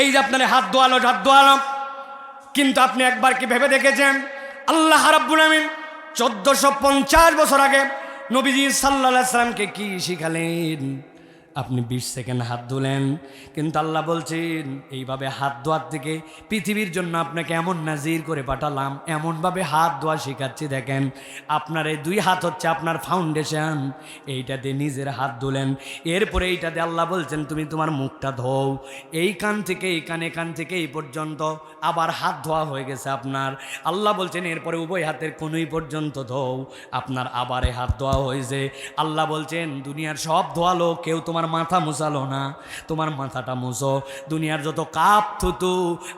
এই যে আপনার হাত ধোয়ালো, কিন্তু আপনি একবার কি ভেবে দেখেছেন আল্লাহ রাব্বুল আমিন 1450 বছর আগে নবীজি সাল্লাল্লাহু আলাইহি সাল্লামকে কি শিখালেন? আপনি 20 সেকেন্ড হাত ধুলেন, কিন্তু আল্লাহ বলছেন এইভাবে হাত ধোয়ার থেকে পৃথিবীর জন্য আপনাকে এমন নাজির করে পাঠালাম, এমনভাবে হাত ধোয়া শেখাচ্ছি। দেখেন আপনার এই 2 হাত হচ্ছে আপনার ফাউন্ডেশন, এইটাতে নিজের হাত ধুলেন, এরপরে এইটাতে আল্লাহ বলছেন তুমি তোমার মুখটা ধোও, এই কান থেকে এই কান, কান থেকে এই পর্যন্ত আবার হাত ধোয়া হয়ে গেছে আপনার। আল্লাহ বলছেন এরপরে উভয় হাতের কোনোই পর্যন্ত ধোও, আপনার আবার হাত ধোয়া হয়েছে। আল্লাহ বলছেন দুনিয়ার সব ধোয়ালো, কেউ তোমার মাথা মুছালো না, তোমার মাথাটা মুছো। দুনিয়ার যত কাপ থুতু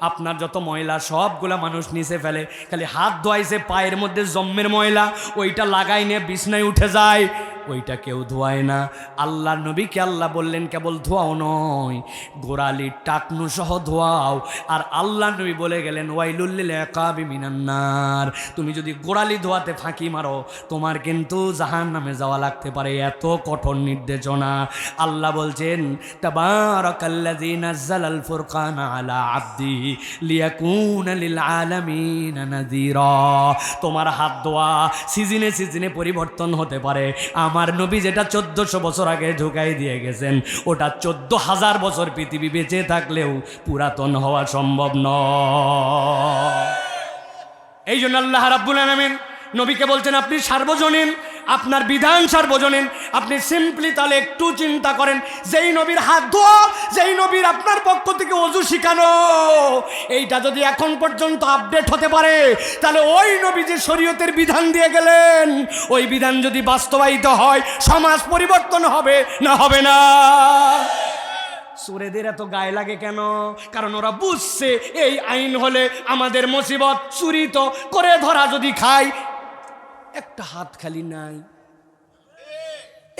আপনার যত ময়লা সবগুলা মানুষ নিচে ফেলে, খালি হাত ধোয়াইছে পায়ের মধ্যে জম্মের ময়লা, ওইটা লাগাই নিয়ে বিছনায় উঠে যায়, ওইটা কেউ ধোয়ায় না। আল্লাহ নবীকে আল্লাহ বললেন কেবল ধোয়াও নয়, গোড়ালি টাকনু সহ ধোয়াও। আর আল্লাহ নবী বলে গেলেন ওয়াইলুল লিল ইকাবি মিনান নার, তুমি যদি গোড়ালি ধোয়াতে ফাঁকি মারো তোমার কিন্তু জাহান্নামে যাওয়া লাগতে পারে, এত কঠোর নির্দেশনা। আল্লাহ বলছেন তাবারাকাল্লাযী নাযালাল ফুরকানা আলা আবদিহি লিয়াকুনা লিল আলামিন নাযীরা। তোমার হাত ধোয়া সিজনে সিজনে পরিবর্তন হতে পারে। আমার নবী যেটা 1400 বছর আগে ঢুকাই দিয়ে গেছেন, ওটা 14,000 বছর পৃথিবী বেঁচে থাকলেও পুরাতন হওয়া সম্ভব নয়। এই জন্য আল্লাহ রাব্বুল আলামিন নবীকে বলছেন আপনি সার্বজনীন, আপনার বিধান সার্বজনীন। আপনি সিম্পলি তাহলে একটু চিন্তা করেন, যেই নবীর হাত ধোয়া, যেই নবীর আপনার পক্ষ থেকে ওযু শিখানো, এইটা যদি এখন পর্যন্ত আপডেট হতে পারে, তাহলে ওই নবী যে শরীয়তের বিধান দিয়ে গেলেন, ওই বিধান যদি বাস্তবায়িত হয় সমাজ পরিবর্তন হবে না হবে না? চোরেদের এত গায়ে লাগে কেন? কারণ ওরা বুঝছে এই আইন হলে আমাদের মুসিবত। চুরি তো করে ধরা যদি খাই, একটা হাত খালি নাই,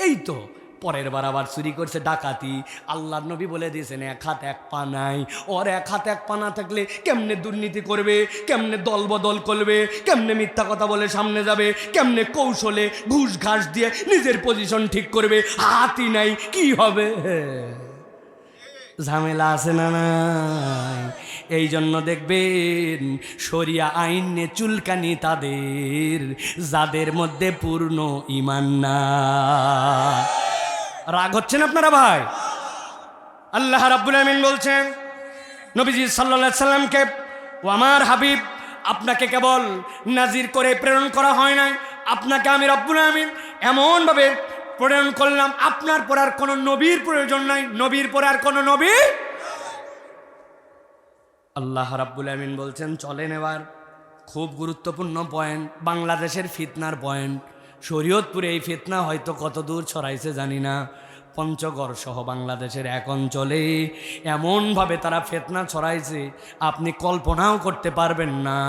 এই তো পরের বার আবার চুরি করছে, ডাকাতি। আল্লাহর নবী বলে দিয়েছেন 1 হাত 1 পা নাই। ওর 1 হাত 1 পা না থাকলে কেমনে দুর্নীতি করবে, কেমনে দল বদল করবে, কেমনে মিথ্যা কথা বলে সামনে যাবে, কেমনে কৌশলে ঘুষ ঘাস দিয়ে নিজের পজিশন ঠিক করবে? হাতই নাই, কি হবে? ঝামেলা আছে না নাই? এই জন্য দেখবেন শরিয়া আইন নিয়ে চুলকানি তাদের যাদের মধ্যে পূর্ণ ঈমান না। রাগ হচ্ছেন আপনারা ভাই? আল্লাহ রাব্বুল আমিন বলছেন নবীজি সাল্লাল্লাহু আলাইহি সাল্লামকে, ও আমার হাবিব আপনাকে কেবল নাজির করে প্রেরণ করা হয় নাই, আপনাকে আমি রাব্বুল আমিন এমনভাবে প্রেরণ করলাম আপনার পর আর কোনো নবীর প্রয়োজন নাই, নবীর পর আর কোনো নবী। আল্লাহ রাব্বুল আমিন বলছেন চলেন এবার খুব গুরুত্বপূর্ণ পয়েন্ট, বাংলাদেশের ফিতনার পয়েন্ট। শরীয়তপুরে এই ফিতনা হয়তো কত দূর ছড়াইছে জানি না, পঞ্চগড় সহ বাংলাদেশের এক অঞ্চলে এমনভাবে তারা ফিতনা ছড়াইছে আপনি কল্পনাও করতে পারবেন না।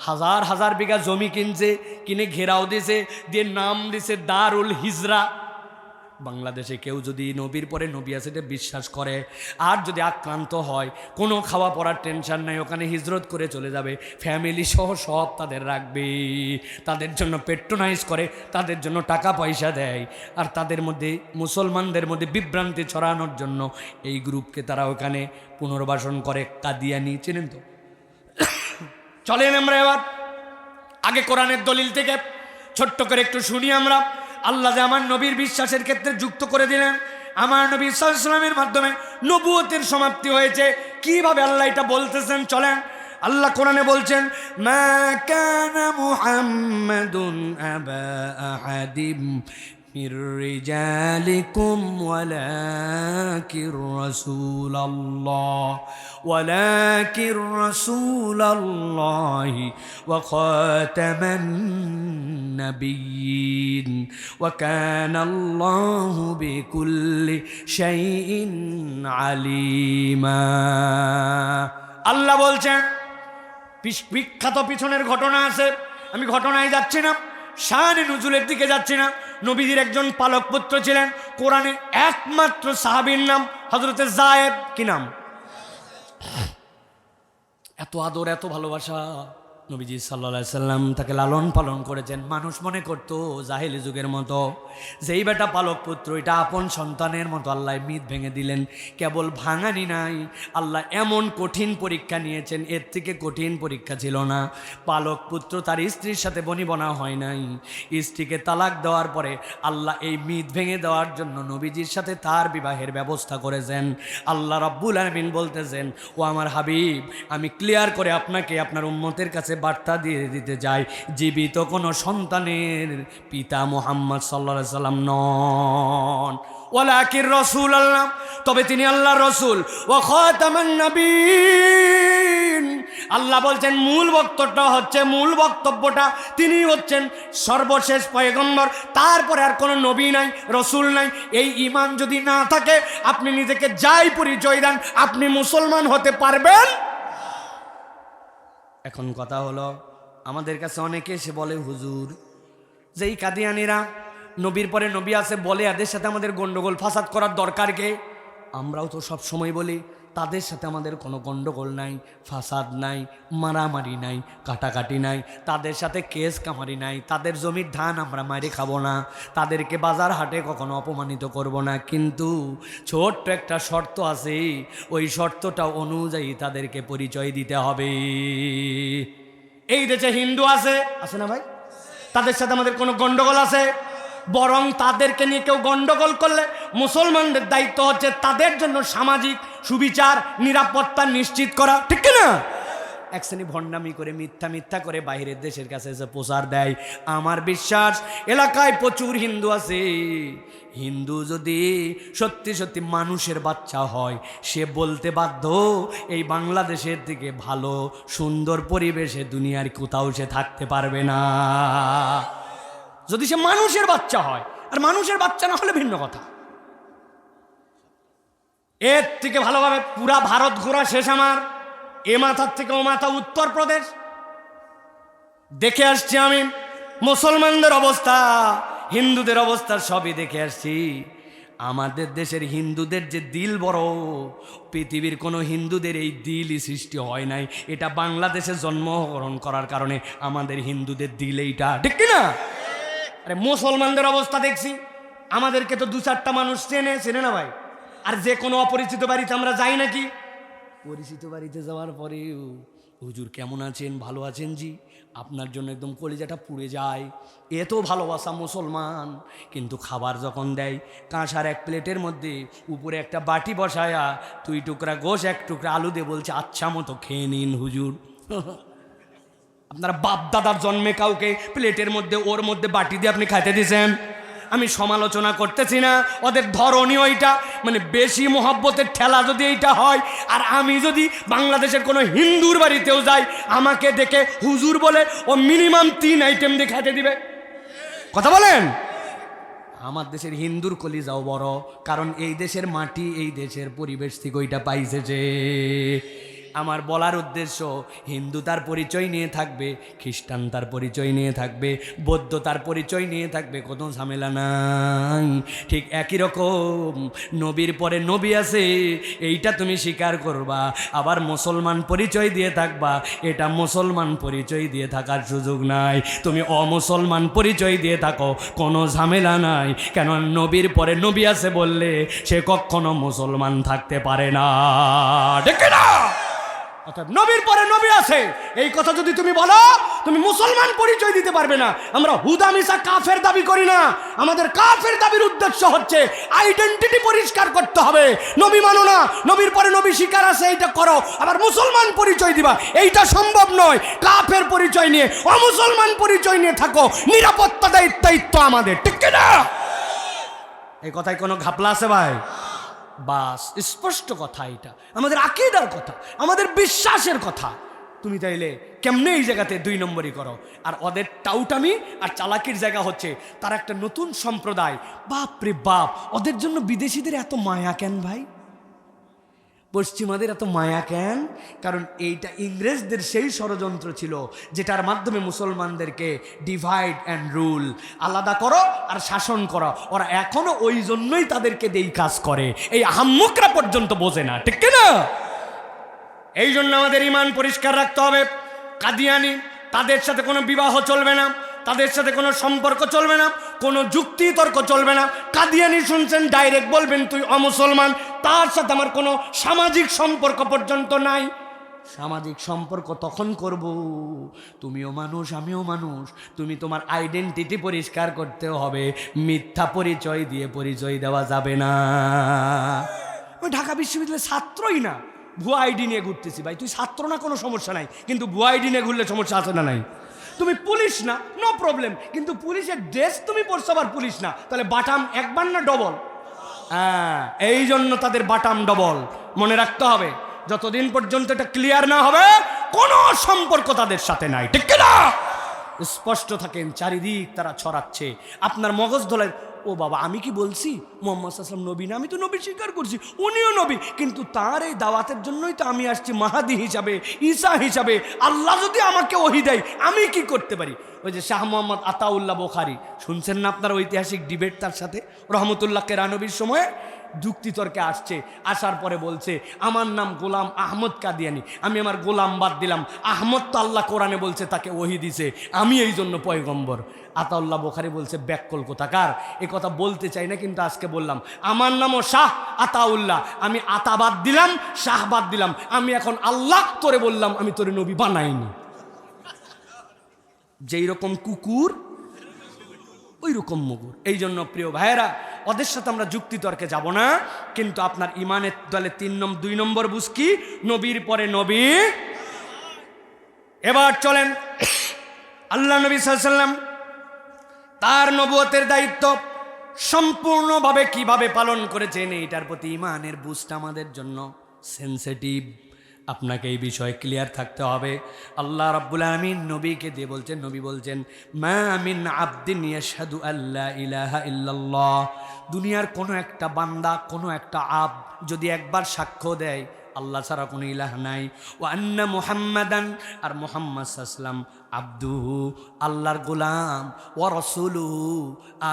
হাজার হাজার বিঘা জমি কিনছে, কিনে ঘেরাও দিছে, দিয়ে নাম দিছে দারুল হিজরা। বাংলাদেশে কেউ যদি নবীর পরে নবী আছে এটা বিশ্বাস করে, আর যদি আক্রান্ত হয় কোনো খাওয়া পড়ার টেনশন নাই, ওখানে হিজরত করে চলে যাবে, ফ্যামিলি সহ সব তাদের রাখবে, তাদের জন্য পেট্রোনাইজ করে, তাদের জন্য টাকা পয়সা দেয়, আর তাদের মধ্যে মুসলমানদের মধ্যে বিভ্রান্তি ছড়ানোর জন্য এই গ্রুপকে তারা ওখানে পুনর্বাসন করে। কাদিয়ানি চেনেন তো? চলেন আমরা এবার আগে কোরআনের দলিল থেকে ছোট্ট করে একটু শুনি আমরা। আল্লাহ যে আমার নবীর বিশ্বাসের ক্ষেত্রে যুক্ত করে দিলেন, আমার নবী সাল্লাল্লাহু আলাইহি ওয়াসাল্লামের মাধ্যমে নবুয়তের সমাপ্তি হয়েছে। কিভাবে আল্লাহ এটা বলতেছেন চলেন। আল্লাহ কোরআনে বলছেন মা কানা মুহাম্মাদুন আবা আহাদিম মির রিজালিকুম ওয়ালাকির রাসূলুল্লাহি ওয়া খাতামান নাবিয়্যিন ওয়া কানাল্লাহু বিকুল্লি শাইইন আলিমা। আল্লাহ বলছেন বিখ্যাত পিছনের ঘটনা আছে, আমি ঘটনায় যাচ্ছি না, শানে নুজুলের দিকে যাচ্ছি না। নবীজির একজন পালক পুত্র ছিলেন, কোরআনে একমাত্র সাহাবীর নাম হযরতে যায়েদ। কি নাম? এত আদর, এত ভালোবাসা নবীজি সাল্লাল্লাহু আলাইহি সাল্লাম তাকে লালন পালন করেছেন। মানুষ মনে করতো জাহেলি যুগের মতো যেই বেটা পালক পুত্র, এটা আপন সন্তানের মতো। আল্লাহ মিথ ভেঙে দিলেন। কেবল ভাঙানি নাই, আল্লাহ এমন কঠিন পরীক্ষা নিয়েছেন, এর থেকে কঠিন পরীক্ষা ছিল না। পালক পুত্র তার স্ত্রীর সাথে বনিবনা হয় নাই, স্ত্রীকে তালাক দেওয়ার পরে আল্লাহ এই মিথ ভেঙে দেওয়ার জন্য নবীজির সাথে তার বিবাহের ব্যবস্থা করেছেন। আল্লাহ রাব্বুল আলামিন বলতেছেন, ও আমার হাবিব, আমি ক্লিয়ার করে আপনাকে আপনার উম্মতের কাছে বার্তা দিয়ে দিতে চাই, জীবিত কোনো সন্তানের পিতা মুহাম্মদ সাল্লাল্লাহু আলাইহি সাল্লাম নন, ওয়ালাকিন রাসূলুল্লাহ, তবে তিনি আল্লাহর রাসূল, ওয়া খাতামান নবীন। আল্লাহ বলছেন মূল বক্তব্যটা তিনি হচ্ছেন সর্বশেষ পয়গম্বর, তারপরে আর কোনো নবী নাই, রসুল নাই। এই ঈমান যদি না থাকে, আপনি নিজেকে যাই পরিচয় দেন, আপনি মুসলমান হতে পারবেন। এখন কথা হলো, আমাদের কাছে অনেকে এসে বলে, হুজুর, যেই কাদিয়ানিরা নবীর পরে নবী আছে বলে, এদের সাথে আমাদের গন্ডগোল ফাসাদ করার দরকার কে? আমরাও তো সব সময় বলি তাদের সাথে আমাদের কোনো গন্ডগোল নাই, ফাসাদ নাই, মারামারি নাই, কাটাকাটি নাই, তাদের সাথে কেস কামারি নাই, তাদের জমির ধান আমরা মারে খাবো না, তাদেরকে বাজার হাটে কখনো অপমানিত করব না। কিন্তু ছোট্ট একটা শর্ত আছে, ওই শর্তটা অনুযায়ী তাদেরকে পরিচয় দিতে হবে। এই দেশে হিন্দু আছে না ভাই? তাদের সাথে আমাদের কোনো গন্ডগোল আছে? বরং তাদেরকে নিয়ে কেউ গন্ডগোল করলে মুসলমানদের দায়িত্ব হচ্ছে তাদের জন্য সামাজিক সুবিচার, নিরাপত্তা নিশ্চিত করা, ঠিক না? এক শ্রেণী ভণ্ডামি করে মিথ্যা করে বাইরের দেশের কাছে এসে প্রচার দেয়। আমার বিশ্বাস এলাকায় প্রচুর হিন্দু আছে। হিন্দু যদি সত্যি মানুষের বাচ্চা হয়, সে বলতে বাধ্য এই বাংলাদেশের থেকে ভালো সুন্দর পরিবেশে দুনিয়ার কোথাও সে থাকতে পারবে না, যদি সে মানুষের বাচ্চা হয়। আর মানুষের বাচ্চা না হলে ভিন্ন কথা। এর থেকে ভালোভাবে পুরা ভারত ঘোরা শেষ আমার। এ মাথার থেকে ও মাথা উত্তরপ্রদেশ দেখে আসছি আমি, মুসলমানদের অবস্থা, হিন্দুদের অবস্থা সবই দেখে আসছি। আমাদের দেশের হিন্দুদের যে দিল বড়, পৃথিবীর কোনো হিন্দুদের এই দিলই সৃষ্টি হয় নাই। এটা বাংলাদেশে জন্মগ্রহণ করার কারণে আমাদের হিন্দুদের দিল এইটা, ঠিক কিনা? আরে মুসলমানদের অবস্থা দেখছি, আমাদেরকে তো 2-4টা মানুষ চেনে না ভাই। আর যে কোনো অপরিচিত বাড়িতে আমরা যাই নাকি, পরিচিত বাড়িতে যাওয়ার পরেও, হুজুর কেমন আছেন? ভালো আছেন জি, আপনার জন্য একদম কলিজাটা পুড়ে যায়, এত ভালোবাসা মুসলমান। কিন্তু খাবার যখন দেয়, কাঁসার এক প্লেটের মধ্যে উপরে একটা বাটি বসায়া 2 টুকরা গোশ 1 টুকরা আলু দিয়ে বলছে, আচ্ছা মতো খেয়ে নিন হুজুর। আপনার বাপ দাদার জন্মে কাউকে প্লেটের মধ্যে ওর মধ্যে বাটি দিয়ে আপনি খাইতে দিয়েছেন? আমি সমালোচনা করতেছি না, ওদের ধরনই ওইটা, মানে বেশি মোহাব্বতের ঠেলা যদি এইটা হয়। আর আমি যদি বাংলাদেশের কোনো হিন্দুর বাড়িতেও যাই, আমাকে দেখে হুজুর বলে ও মিনিমাম 3 আইটেম দিয়ে খাইতে দিবে। কথা বলেন? আমার দেশের হিন্দুর কলিজাও বড়, কারণ এই দেশের মাটি, এই দেশের পরিবেশ থেকে ওইটা পাইছে। যে আমার বলার উদ্দেশ্য, হিন্দু তার পরিচয় নিয়ে থাকবে, খ্রিস্টান তার পরিচয় নিয়ে থাকবে, বৌদ্ধ তার পরিচয় নিয়ে থাকবে, কোনো ঝামেলা নাই। ঠিক একই রকম নবীর পরে নবী আছে, এইটা তুমি স্বীকার করবা। আবার মুসলমান পরিচয় দিয়ে থাকবা, এটা মুসলমান পরিচয় দিয়ে থাকার সুযোগ নাই। তুমি অমুসলমান পরিচয় দিয়ে থাকো, কোনো ঝামেলা নাই। কেন? নবীর পরে নবী আছে বললে সে কখনো মুসলমান থাকতে পারে না, ঠিক না? অর্থাৎ নবীর পরে নবী আছে, এই কথা যদি তুমি বলো, তুমি মুসলমান পরিচয় দিতে পারবে না। আমরা হুদামিসা কাফের দাবি করি না। আমাদের কাফের দাবির উদ্দেশ্য হচ্ছে আইডেন্টিটি পরিষ্কার করতে হবে। নবী মানো না, নবীর পরে নবী স্বীকার আছে, এইটা করো, আবার মুসলমান পরিচয় দিবা, এইটা সম্ভব নয়। কাফের পরিচয় নিয়ে, অমুসলমান পরিচয় নিয়ে থাকো, নিরাপত্তা দায়িত্ব আমাদের, ঠিক না? এই কথায় কোনো ঘাপলা আছে ভাই? বাস, স্পষ্ট কথা। এটা আমাদের আকীদার কথা, আমাদের বিশ্বাসের কথা। তুমি তাইলে কেমনে এই জায়গাতে 2 নম্বরই করো? আর ওদের টাউটামি আর চালাকির জায়গা হচ্ছে তার একটা নতুন সম্প্রদায়। বাপ রে বাপ, ওদের জন্য বিদেশিদের এত মায়া কেন ভাই? পশ্চিমাদের এত মায়া কেন? কারণ এইটা ইংরেজদের সেই ষড়যন্ত্র ছিল যেটার মাধ্যমে মুসলমানদেরকে ডিভাইড অ্যান্ড রুল, আলাদা করো আর শাসন করো। ওরা এখনো ওই জন্যই তাদেরকে দেই কাজ করে, এই আহাম্মকরা পর্যন্ত বোঝে না, ঠিক না? এই জন্য আমাদের ইমান পরিষ্কার রাখতে হবে। কাদিয়ানি তাদের সাথে কোনো বিবাহ চলবে না, তাদের সাথে কোনো সম্পর্ক চলবে না, কোনো যুক্তি তর্ক চলবে না। কাদিয়ানি শুনছেন, ডাইরেক্ট বলবেন তুই অমুসলমান, তার সাথে আমার কোনো সামাজিক সম্পর্ক পর্যন্ত নাই। সামাজিক সম্পর্ক তখন করব, তুমিও মানুষ আমিও মানুষ, তুমি তোমার আইডেন্টিটি পরিষ্কার করতে হবে, মিথ্যা পরিচয় দিয়ে পরিচয় দেওয়া যাবে না। ওই ঢাকা বিশ্ববিদ্যালয়ের ছাত্রই না, ভুয়া আইডি নিয়ে ঘুরতেছি। ভাই তুই ছাত্র না, কোনো সমস্যা নাই, কিন্তু ভুয়া আইডি নিয়ে ঘুরলে সমস্যা আছে না নাই? তুমি পুলিশ না, নো প্রবলেম, কিন্তু পুলিশের ড্রেস তুমি পরছো আবার পুলিশ না, তাহলে বাটাম একবার না ডবল? হ্যাঁ, এই জন্য তাদের বাটাম ডবল। মনে রাখতে হবে, যতদিন পর্যন্ত এটা ক্লিয়ার না হবে কোনো সম্পর্ক তাদের সাথে নাই, ঠিক না? স্পষ্ট থাকেন, চারিদিক তারা ছড়াচ্ছে, আপনার মগজ ধোলায়। ও বাবা, আমি কি বলছি মুহাম্মদ সাল্লাল্লাহু আলাইহি ওয়াসাল্লাম নবী না? আমি তো নবী স্বীকার করছি, উনিও নবী, কিন্তু তার এই দাওয়াতের জন্যই তো আমি আসছি মাহাদি হিসাবে, ঈসা হিসাবে। আল্লাহ যদি আমাকে ওহী দেয়, আমি কি করতে পারি? ওই যে শাহ মোহাম্মদ আতাউল্লাহ বুখারী, শুনছেন না আপনার ঐতিহাসিক ডিবেট তার সাথে রহমতুল্লাহ কেরানবীর সময়ে? যুক্তিতর্কে আসছে, আসার পরে বলছে আমার নাম গোলাম আহমদ কাদিয়ানি, আমি আমার গোলাম বাদ দিলাম, আহমদ তো আল্লাহ কোরআনে বলছে তাকে ওহী দিছে, আমি এই জন্য পয়গম্বর। আতাউল্লাহ বুখারী বলছে ব্যাককল কোথাকার, এ কথা বলতে চাই না, কিন্তু আজকে বললাম আমার নামও শাহ আতাউল্লাহ, আমি আতা বাদ দিলাম, শাহ বাদ দিলাম, আমি এখন আল্লাহ, তোরে বললাম আমি তোরে নবী বানাইনি। যেই রকম কুকুর ওই রকম মুগুর। এই জন্য প্রিয় ভাইয়েরা, ওদের সাথে আমরা যুক্তি তর্কে যাব না, কিন্তু আপনার ইমানের দলে 2 নম্বর বুঝ কি? নবীর পরে নবী। এবার চলেন, আল্লাহ নবী সাল্লাল্লাহু আলাইহি ওয়াসাল্লাম তার নবুয়তের দায়িত্ব সম্পূর্ণভাবে কিভাবে পালন করেছেন, এইটার প্রতি ইমানের বুঝটা আমাদের জন্য সেনসিটিভ। আপনাকে এই বিষয়ে ক্লিয়ার থাকতে হবে। আল্লাহ রাব্বুল আলামিন নবীকে দিয়ে বলছেন, নবী বলছেন মা মিন আবদিন ইয়াশহাদু আল্লা ইলাহা ইল্লাল্লাহ, দুনিয়ার কোনো একটা বান্দা, কোনো একটা আব যদি একবার সাক্ষ্য দেয় আল্লাহ ছাড়া কোনো ইলাহ নাই, ওয়া আন্না মুহাম্মাদান, আর মুহাম্মদ সাল্লাল্লাহু আলাইহি ওয়াসাল্লাম আবদুহু, আল্লাহর গোলাম, ওয়া রাসূলুহু,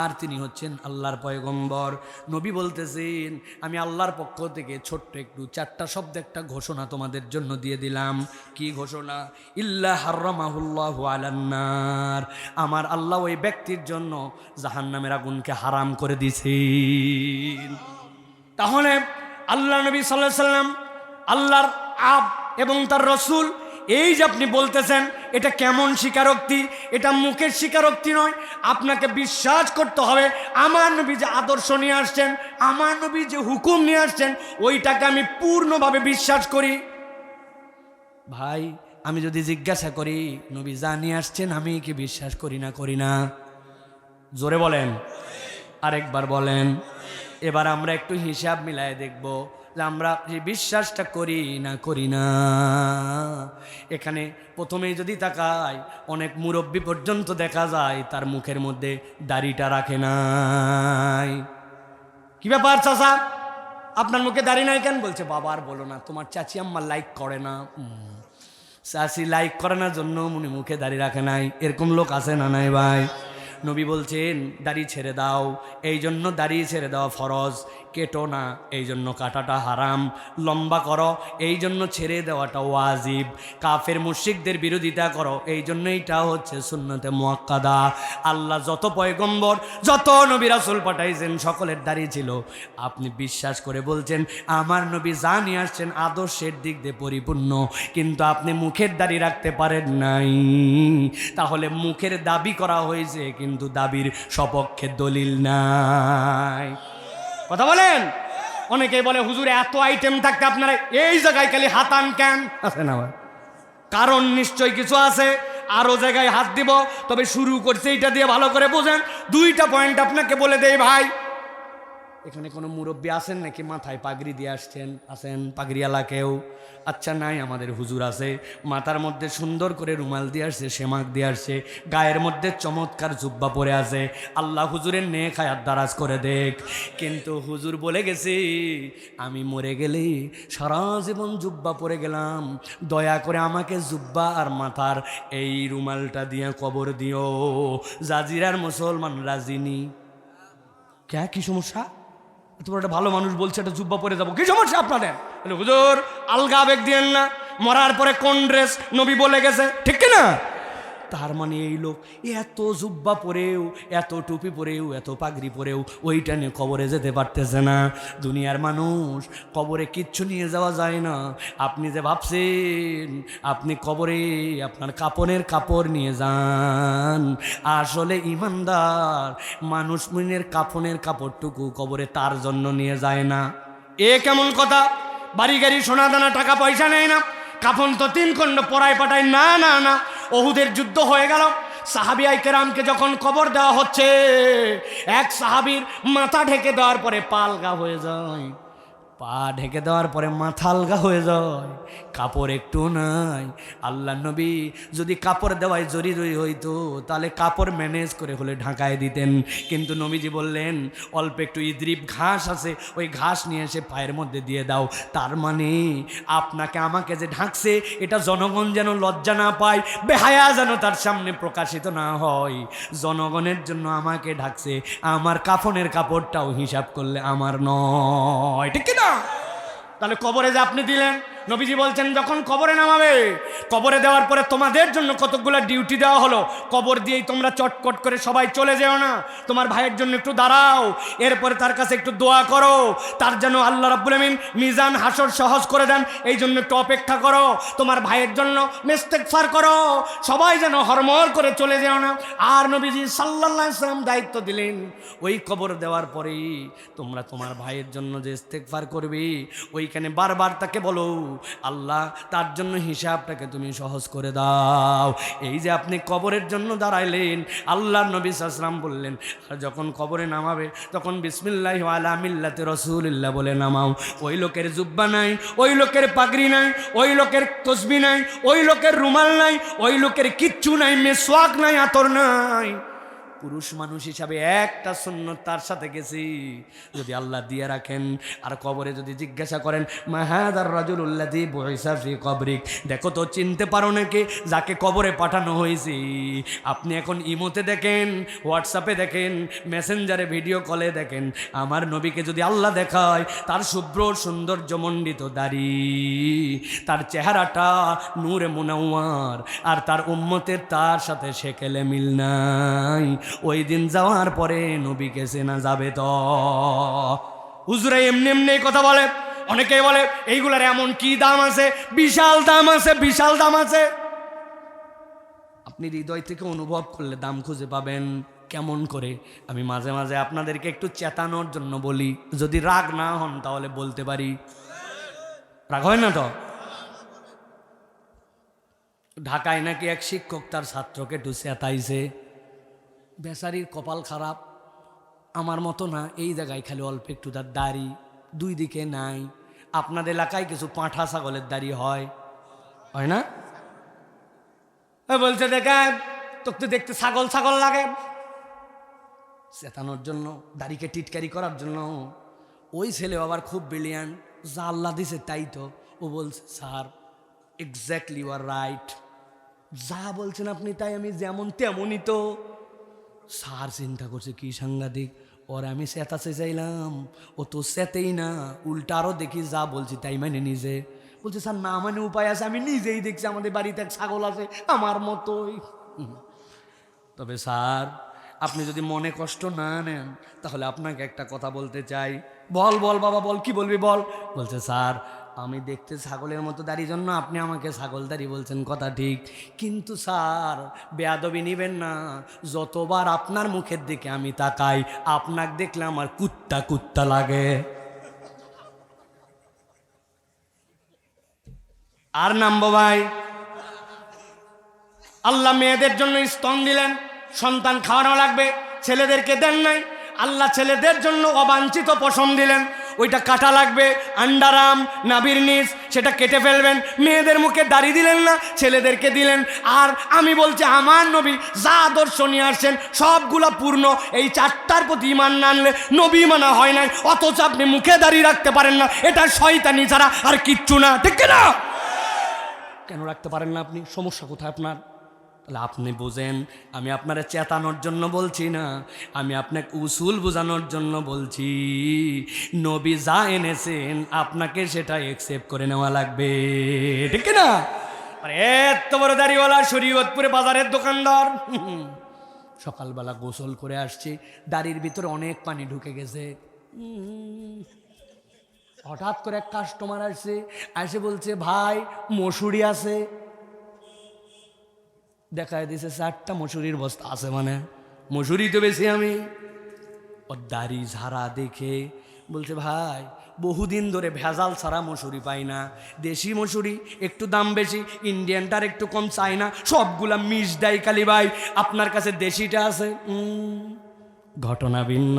আর তিনি হচ্ছেন আল্লাহর পয়গম্বর। নবী বলতেছেন আমি আল্লাহর পক্ষ থেকে ছোট্ট একটু 4টা শব্দ একটা ঘোষণা তোমাদের জন্য দিয়ে দিলাম। কি ঘোষণা? ইল্লা হারামাহুল্লাহু আলান নার, আমার আল্লাহ ওই ব্যক্তির জন্য জাহান্নামের আগুনকে হারাম করে দিয়েছেন। তাহলে আল্লাহ নবী সাল্লাল্লাহু আলাইহি ওয়াসাল্লাম আল্লাহর আব এবং তার রসুল, এই যে আপনি বলতেছেন, এটা কেমন স্বীকারোক্তি? এটা মুখের স্বীকারোক্তি নয়, আপনাকে বিশ্বাস করতে হবে আমার নবী যে আদর্শ নিয়ে আসছেন, আমার নবী যে হুকুম নিয়ে আসছেন, ওইটাকে আমি পূর্ণভাবে বিশ্বাস করি। ভাই আমি যদি জিজ্ঞাসা করি নবী যা নিয়ে আসছেন আমি কি বিশ্বাস করি না? করি না? জোরে বলেন, আরেকবার বলেন। এবার আমরা একটু হিসাব মিলায় দেখব যে আমরা এই বিশ্বাসটা করি না করি না। এখানে প্রথমেই যদি তাকাই, অনেক মুরব্বী পর্যন্ত দেখা যায় তার মুখের মধ্যে দাড়িটা রাখে নাই। কি ব্যাপার চাচা, আপনার মুখে দাড়ি নাই কেন? বলছে বাবা আর বলো না, তোমার চাচি আম্মা লাইক করে না। চাচি লাইক করে না জন্য উনি মুখে দাড়ি রাখে নাই, এরকম লোক আছে না নাই ভাই? নবী বলছেন দাড়ি ছেড়ে দাও, এই জন্য দাড়ি ছেড়ে দেওয়া ফরজ। কেটো না, এই জন্য কাটাটা হারাম। লম্বা করো, এই জন্য ছেড়ে দেওয়াটা ওয়াজিব। কাফের মুশরিকদের বিরোধিতা করো, এই জন্য এইটা হচ্ছে সুন্নতে মুআক্কাদা। আল্লাহ যত পয়গম্বর, যত নবী রাসূল পাঠাইছেন, সকলের দাড়ি ছিল। আপনি বিশ্বাস করে বলছেন আমার নবী যা নিয়ে আসছেন আদর্শের দিক দিয়ে পরিপূর্ণ, কিন্তু আপনি মুখের দাড়ি রাখতে পারেন নাই। তাহলে মুখের দাবি করা হয়েছে, কিন্তু দাবির সপক্ষে দলিল নাই। কথা বলেন। অনেকেই বলে হুজুর এত আইটেম থাকতে আপনারা এই জায়গায় খালি হাতান কেন? আছে না ভাই, কারণ নিশ্চয় কিছু আছে, আরো জায়গায় হাত দিব, তবে শুরু করছে এইটা দিয়ে, ভালো করে বোঝেন। 2টা পয়েন্ট আপনাকে বলে দেই ভাই। এখানে কোনো মুরব্বী আছেন নাকি মাথায় পাগড়ি দিয়ে আসছেন? আছেন পাগড়িওয়ালা কেউ? আচ্ছা নাই, আমাদের হুজুর আছে, মাথার মধ্যে সুন্দর করে রুমাল দিয়ে আসছে, সেমাক দিয়ে আসছে, গায়ের মধ্যে চমৎকার জুব্বা পরে আছে। আল্লাহ হুজুরের নেক হায়াত দারাজ করে দেখ। কিন্তু হুজুর বলে গেছে আমি মরে গেলে সারা জীবন জুব্বা পরে গেলাম, দয়া করে আমাকে জুব্বা আর মাথার এই রুমালটা দিয়ে কবর দিও। জাজিরার মুসলমান রাজিনী। কে, কি সমস্যা? তোমার একটা ভালো মানুষ বলছে একটা জুব্বা পরে যাবো, কি সমস্যা আপনাদের? হুজুর আলগা আবেগ দিয়েন না, মরার পরে কোন ড্রেস নবী বলে গেছে, ঠিক না? তার মানে এই লোক এত জুব্বা পরেও, এত টুপি পরেও, এত পাগড়ি পরেও ওইটা নিয়ে কবরে যেতে পারতেছে না। দুনিয়ার মানুষ, কবরে কিচ্ছু নিয়ে যাওয়া যায় না। আপনি যে ভাবছেন আপনি কবরে আপনার কাপনের কাপড় নিয়ে যান, আসলে ইমানদার মানুষ মুমিনের কাপনের কাপড়টুকু কবরে তার জন্য নিয়ে যায় না। এ কেমন কথা? বাড়ি গাড়ি সোনা দানা টাকা পয়সা নেয় না, কাফন তো 3 খণ্ড পরায় পাঠায় না। না না, ওহুদের যুদ্ধ হয়ে গেল, সাহাবিয়াই কেরামকে যখন কবর দেওয়া হচ্ছে, এক সাহাবীর মাথা ঢেকে দেওয়ার পরে পা আলগা হয়ে যায়, পা ঢেকে দেওয়ার পরে মাথা আলগা হয়ে যায়, কাপড় একটু নাই। আল্লাহ নবী যদি কাপড় দেওয়ায় জরুরি হইতো তাহলে কাপড় ম্যানেজ করে হলে ঢাকায় দিতেন, কিন্তু নবীজি বললেন অল্প একটু ইদ্রিব ঘাস আছে, ওই ঘাস নিয়ে এসে পায়ের মধ্যে দিয়ে দাও। তার মানে আপনাকে আমাকে যে ঢাকছে এটা জনগণ যেন লজ্জা না পায়, বেহায়া যেন তার সামনে প্রকাশিত না হয়, জনগণের জন্য আমাকে ঢাকছে। আমার কাফনের কাপড়টাও হিসাব করলে আমার নয়, ঠিক কিনা? তাহলে কবরে যে আপনি দিলেন, নবীজি বলছেন যখন কবরে নামাবে, কবরে দেওয়ার পরে তোমাদের জন্য কতগুলো ডিউটি দেওয়া হলো, কবর দিয়েই তোমরা চটকট করে সবাই চলে যেও না, তোমার ভাইয়ের জন্য একটু দাঁড়াও, এরপরে তার কাছে একটু দোয়া করো, তার জন্য আল্লাহ রাব্বুল আমিন মিজান হাসর সহজ করে দেন, এই জন্য একটু অপেক্ষা করো, তোমার ভাইয়ের জন্য ইস্তেগফার করো, সবাই যেন হরমর করে চলে যেও না। আর নবীজি সাল্লাল্লাহু আলাইহি ওয়াসাল্লাম দায়িত্ব দিলেন, ওই কবর দেওয়ার পরেই তোমরা তোমার ভাইয়ের জন্য যে ইস্তেগফার করবে, ওইখানে বারবার তাকে বলো আল্লাহ তার জন্য হিসাবটাকে তুমি সহজ করে দাও। এই যে আপনি কবরের জন্য দাঁড়াইলেন, আল্লাহর নবী সাল্লাল্লাহু আলাইহি ওয়াসাল্লাম বললেন আর যখন কবরে নামাবে তখন বিসমিল্লাহি আলা মিল্লাতি রাসূলিল্লাহ বলে নামাও। ওই লোকের জুব্বা নাই, ওই লোকের পাগড়ি নাই, ওই লোকের তসবিহ নাই, ওই লোকের রুমাল নাই, ওই লোকের কিচ্ছু নাই, মেসওয়াক নাই, আতর নাই। পুরুষ মানুষ হিসাবে একটা সুন্নত তার সাথে গেছি, যদি আল্লাহ দিয়ে রাখেন। আর কবরে যদি জিজ্ঞাসা করেন মাহাদার রাজুলুল্লাযী বুইসা ফি কবরিক, দেখো তো চিনতে পারো নাকি যাকে কবরে পাঠানো হয়েছে? আপনি এখন ইমোতে দেখেন, হোয়াটসঅ্যাপে দেখেন, মেসেঞ্জারে ভিডিও কলে দেখেন, আমার নবীকে যদি আল্লাহ দেখায় তার শুভ্র সৌন্দর্যমণ্ডিত দাড়ি, তার চেহারাটা নূরে মুনাওয়ার, আর তার উম্মতের তার সাথে সেকেলে মিল নাই, ওই দিন যাওয়ার পরে নবীকে চেনা যাবে তো? হুজুরা এমনি এমনি কথা বলে, অনেকেই বলে এইগুলার এমন কি দাম আছে, বিশাল দাম আছে, বিশাল দাম আছে। আপনি হৃদয় থেকে অনুভব করলে দাম খুঁজে পাবেন। কেমন করে? আমি মাঝে মাঝে আপনাদেরকে একটু চেতানোর জন্য বলি, যদি রাগ না হন তাহলে বলতে পারি। রাগ হয় না তো? ঢাকায় নাকি এক শিক্ষক তার ছাত্রকে একটু চেতাইছে, বেচারির কপাল খারাপ, আমার মতো না, এই জায়গায় খালি অল্প একটু তার দাড়ি, দুই দিকে নাই। আপনাদের এলাকায় কিছু পাঁঠা ছাগলের দাড়ি হয়, হয় না? বলছে দেখেন তোকে দেখতে ছাগল ছাগল লাগে, চেতানোর জন্য, দাড়িকে টিটকারি করার জন্য। ওই ছেলে আবার খুব ব্রিলিয়ান্ট, যা আল্লাহ দিছে তাই তো। ও বলছে sir exactly you are right, যা বলছেন আপনি তাই, আমি যেমন তেমনই তো। স্যার চিন্তা করছে কি সাংঘাতিক, ওর আমি চেতাতে চাইলাম, ও তো চেতেই না, উল্টা আরও দেখি যা বলছি তাই মানে নিজে। বলছে স্যার না মানে উপায় আছে, আমি নিজেই দেখছি আমাদের বাড়িতে এক ছাগল আছে আমার মতোই। তবে স্যার আপনি যদি মনে কষ্ট না নেন তাহলে আপনাকে একটা কথা বলতে চাই। বল বল বাবা বল, কি বলবি বল। বলছে স্যার আমি দেখতে ছাগলের মতো দাড়ি জন্য আপনি আমাকে ছাগল দাড়ি বলছেন, কথা ঠিক, কিন্তু স্যার বেয়াদবি নিবেন না, যতবার আপনার মুখের দিকে আমি তাকাই আপনাকে দেখলে আমার কুত্তা কুত্তা লাগে। আর নামবো ভাই, আল্লাহ মেয়েদের জন্য স্তন দিলেন, সন্তান খাওয়ানো লাগবে, ছেলেদেরকে দেন নাই। আল্লাহ ছেলেদের জন্য অবাঞ্ছিত পশম দিলেন, ওইটা কাটা লাগবে, আন্ডারাম নাভির নিচ, সেটা কেটে ফেলবেন। মেয়েদের মুখে দাড়ি দিলেন না, ছেলেদেরকে দিলেন। আর আমি বলছি আমার নবী যা আদর্শ নিয়ে আসছেন সবগুলা পূর্ণ। এই 4টার প্রতি ইমান না আনলে নবী মানা হয় নাই, অথচ আপনি মুখে দাড়ি রাখতে পারেন না, এটা শয়তানি ছাড়া আর কিচ্ছু না, ঠিক না? কেন রাখতে পারেন না আপনি? সমস্যা কোথায় আপনার? তাহলে আপনি বোঝেন, আমি আপনারা চেতানোর জন্য বলছি না, আমি আপনাকে উসুল বোঝানোর জন্য বলছি। নবী যা এনেছেন আপনাকে সেটা অ্যাকসেপ্ট করে নেওয়া লাগবে, ঠিক না? আর এত বড় দাড়িওয়ালা শরীয়তপুরে বাজারের দোকানদার সকালবেলা গোসল করে আসছে, দাড়ির ভিতরে অনেক পানি ঢুকে গেছে। হঠাৎ করে এক কাস্টমার আসছে, এসে বলছে ভাই মসুরি আছে? দেখায় দিছে 4টা মসুরির বস্তা আছে, মানে মসুরি তো বেশি। আমি ওর দাড়ি ঝাড়া দেখে বলছে ভাই বহুদিন ধরে ভেজাল ছাড়া মসুরি পাই না, দেশি মসুরি একটু দাম বেশি, ইন্ডিয়ানটার একটু কম, চাই না, সবগুলা মিস দেয় কালি ভাই, আপনার কাছে দেশিটা আছে? ঘটনা ভিন্ন।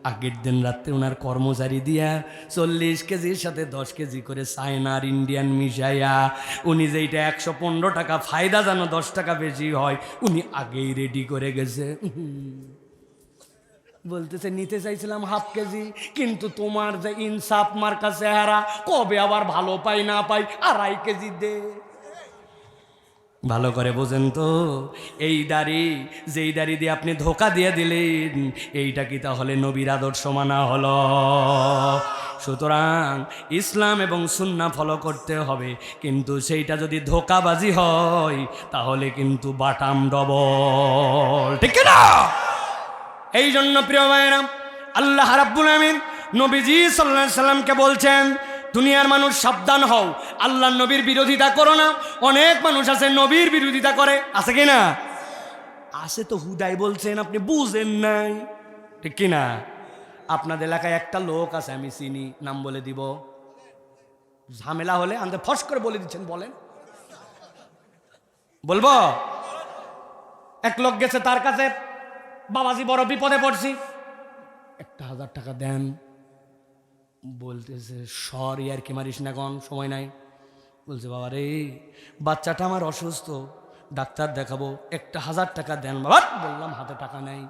আগের দিন রাত্রে ওনার কর্মচারী দিয়া 40 কেজির সাথে 10 কেজি করে চায়নার ইন্ডিয়ান মিশাইয়া উনি যেইটা 115 টাকা ফায়দা যেন 10 টাকা বেশি হয় উনি আগেই রেডি করে গেছে। বলতেছে নিতে চাইছিলাম ½ কেজি, কিন্তু তোমার যে ইনসাফ মার্কা চেহারা, কবে আবার ভালো পাই না পাই 2.5 কেজি দে। ভালো করে বোঝেন তো, এই দাড়ি, যেই দাড়ি দিয়ে আপনি ধোকা দিয়ে দিলেন, এইটা কি তাহলে নবীর আদর্শ মানা হলো? সুতরাং ইসলাম এবং সুন্নাহ ফলো করতে হবে, কিন্তু সেইটা যদি ধোকাবাজি হয় তাহলে কিন্তু বাটাম ডবল, ঠিক না? এই জন্য প্রিয় ভাইরা, আল্লাহ রাব্বুল আমিন নবীজি সাল্লাল্লাহু আলাইহি সাল্লামকে বলছেন দুনিয়ার মানুষ সাবধান হও, আল্লাহর নবীর বিরোধিতা করো না। অনেক মানুষ আছে নবীর বিরোধিতা করে, আছে কি না? আছে তো, হুদাই বলছেন, আপনি বুঝেন নাই, ঠিক কি না? আপনাদের এলাকায় একটা লোক আছে, আমি চিনি, নাম বলে দিব, ঝামেলা হলে আমাদের ফস করে বলে দিচ্ছেন, বলেন। বলবো? এক লোক গেছে তার কাছে, বাবাজি বড় বিপদে পড়ছি, 1000 টাকা দেন। বলতেছে সর, আর কি মারিস না, কোন সময় নাই। বলছে বাবা রে, বাচ্চাটা আমার অসুস্থ, ডাক্তার দেখাবো, 1000 টাকা দেন বাবা। বললাম হাতে টাকা নাই।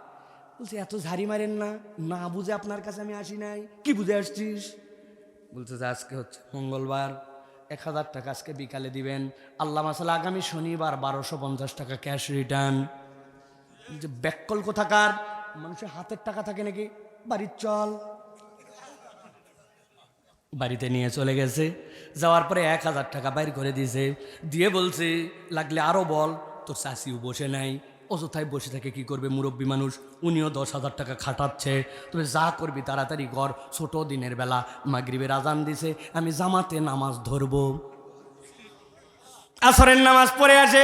বলছে এত ঝাড়ি মারেন না, না বুঝে আপনার কাছে আমি আসি নাই। কি বুঝে আসছিস? বলছে যে আজকে হচ্ছে মঙ্গলবার, 1000 টাকা আজকে বিকালে দিবেন, আল্লাহ মাসালা আগামী শনিবার 1250 টাকা ক্যাশ রিটার্ন। যে ব্যাককল কোথাকার, মানুষের হাতের টাকা থাকে নাকি? বাড়ির চল। বাড়িতে নিয়ে চলে গেছে, যাওয়ার পরে 1000 টাকা বাইর করে দিয়েছে, দিয়ে বলছে লাগলে আরো বল। তোর চাষিও বসে নাই, অযথায় বসে থাকে, কি করবে, মুরব্বী মানুষ, উনিও 10,000 টাকা খাটাচ্ছে, তবে যা করবি তাড়াতাড়ি কর, ছোট দিনের বেলা মাগরিবের আজান দিছে, আমি জামাতে নামাজ ধরবো। আসরের নামাজ পড়ে আসে,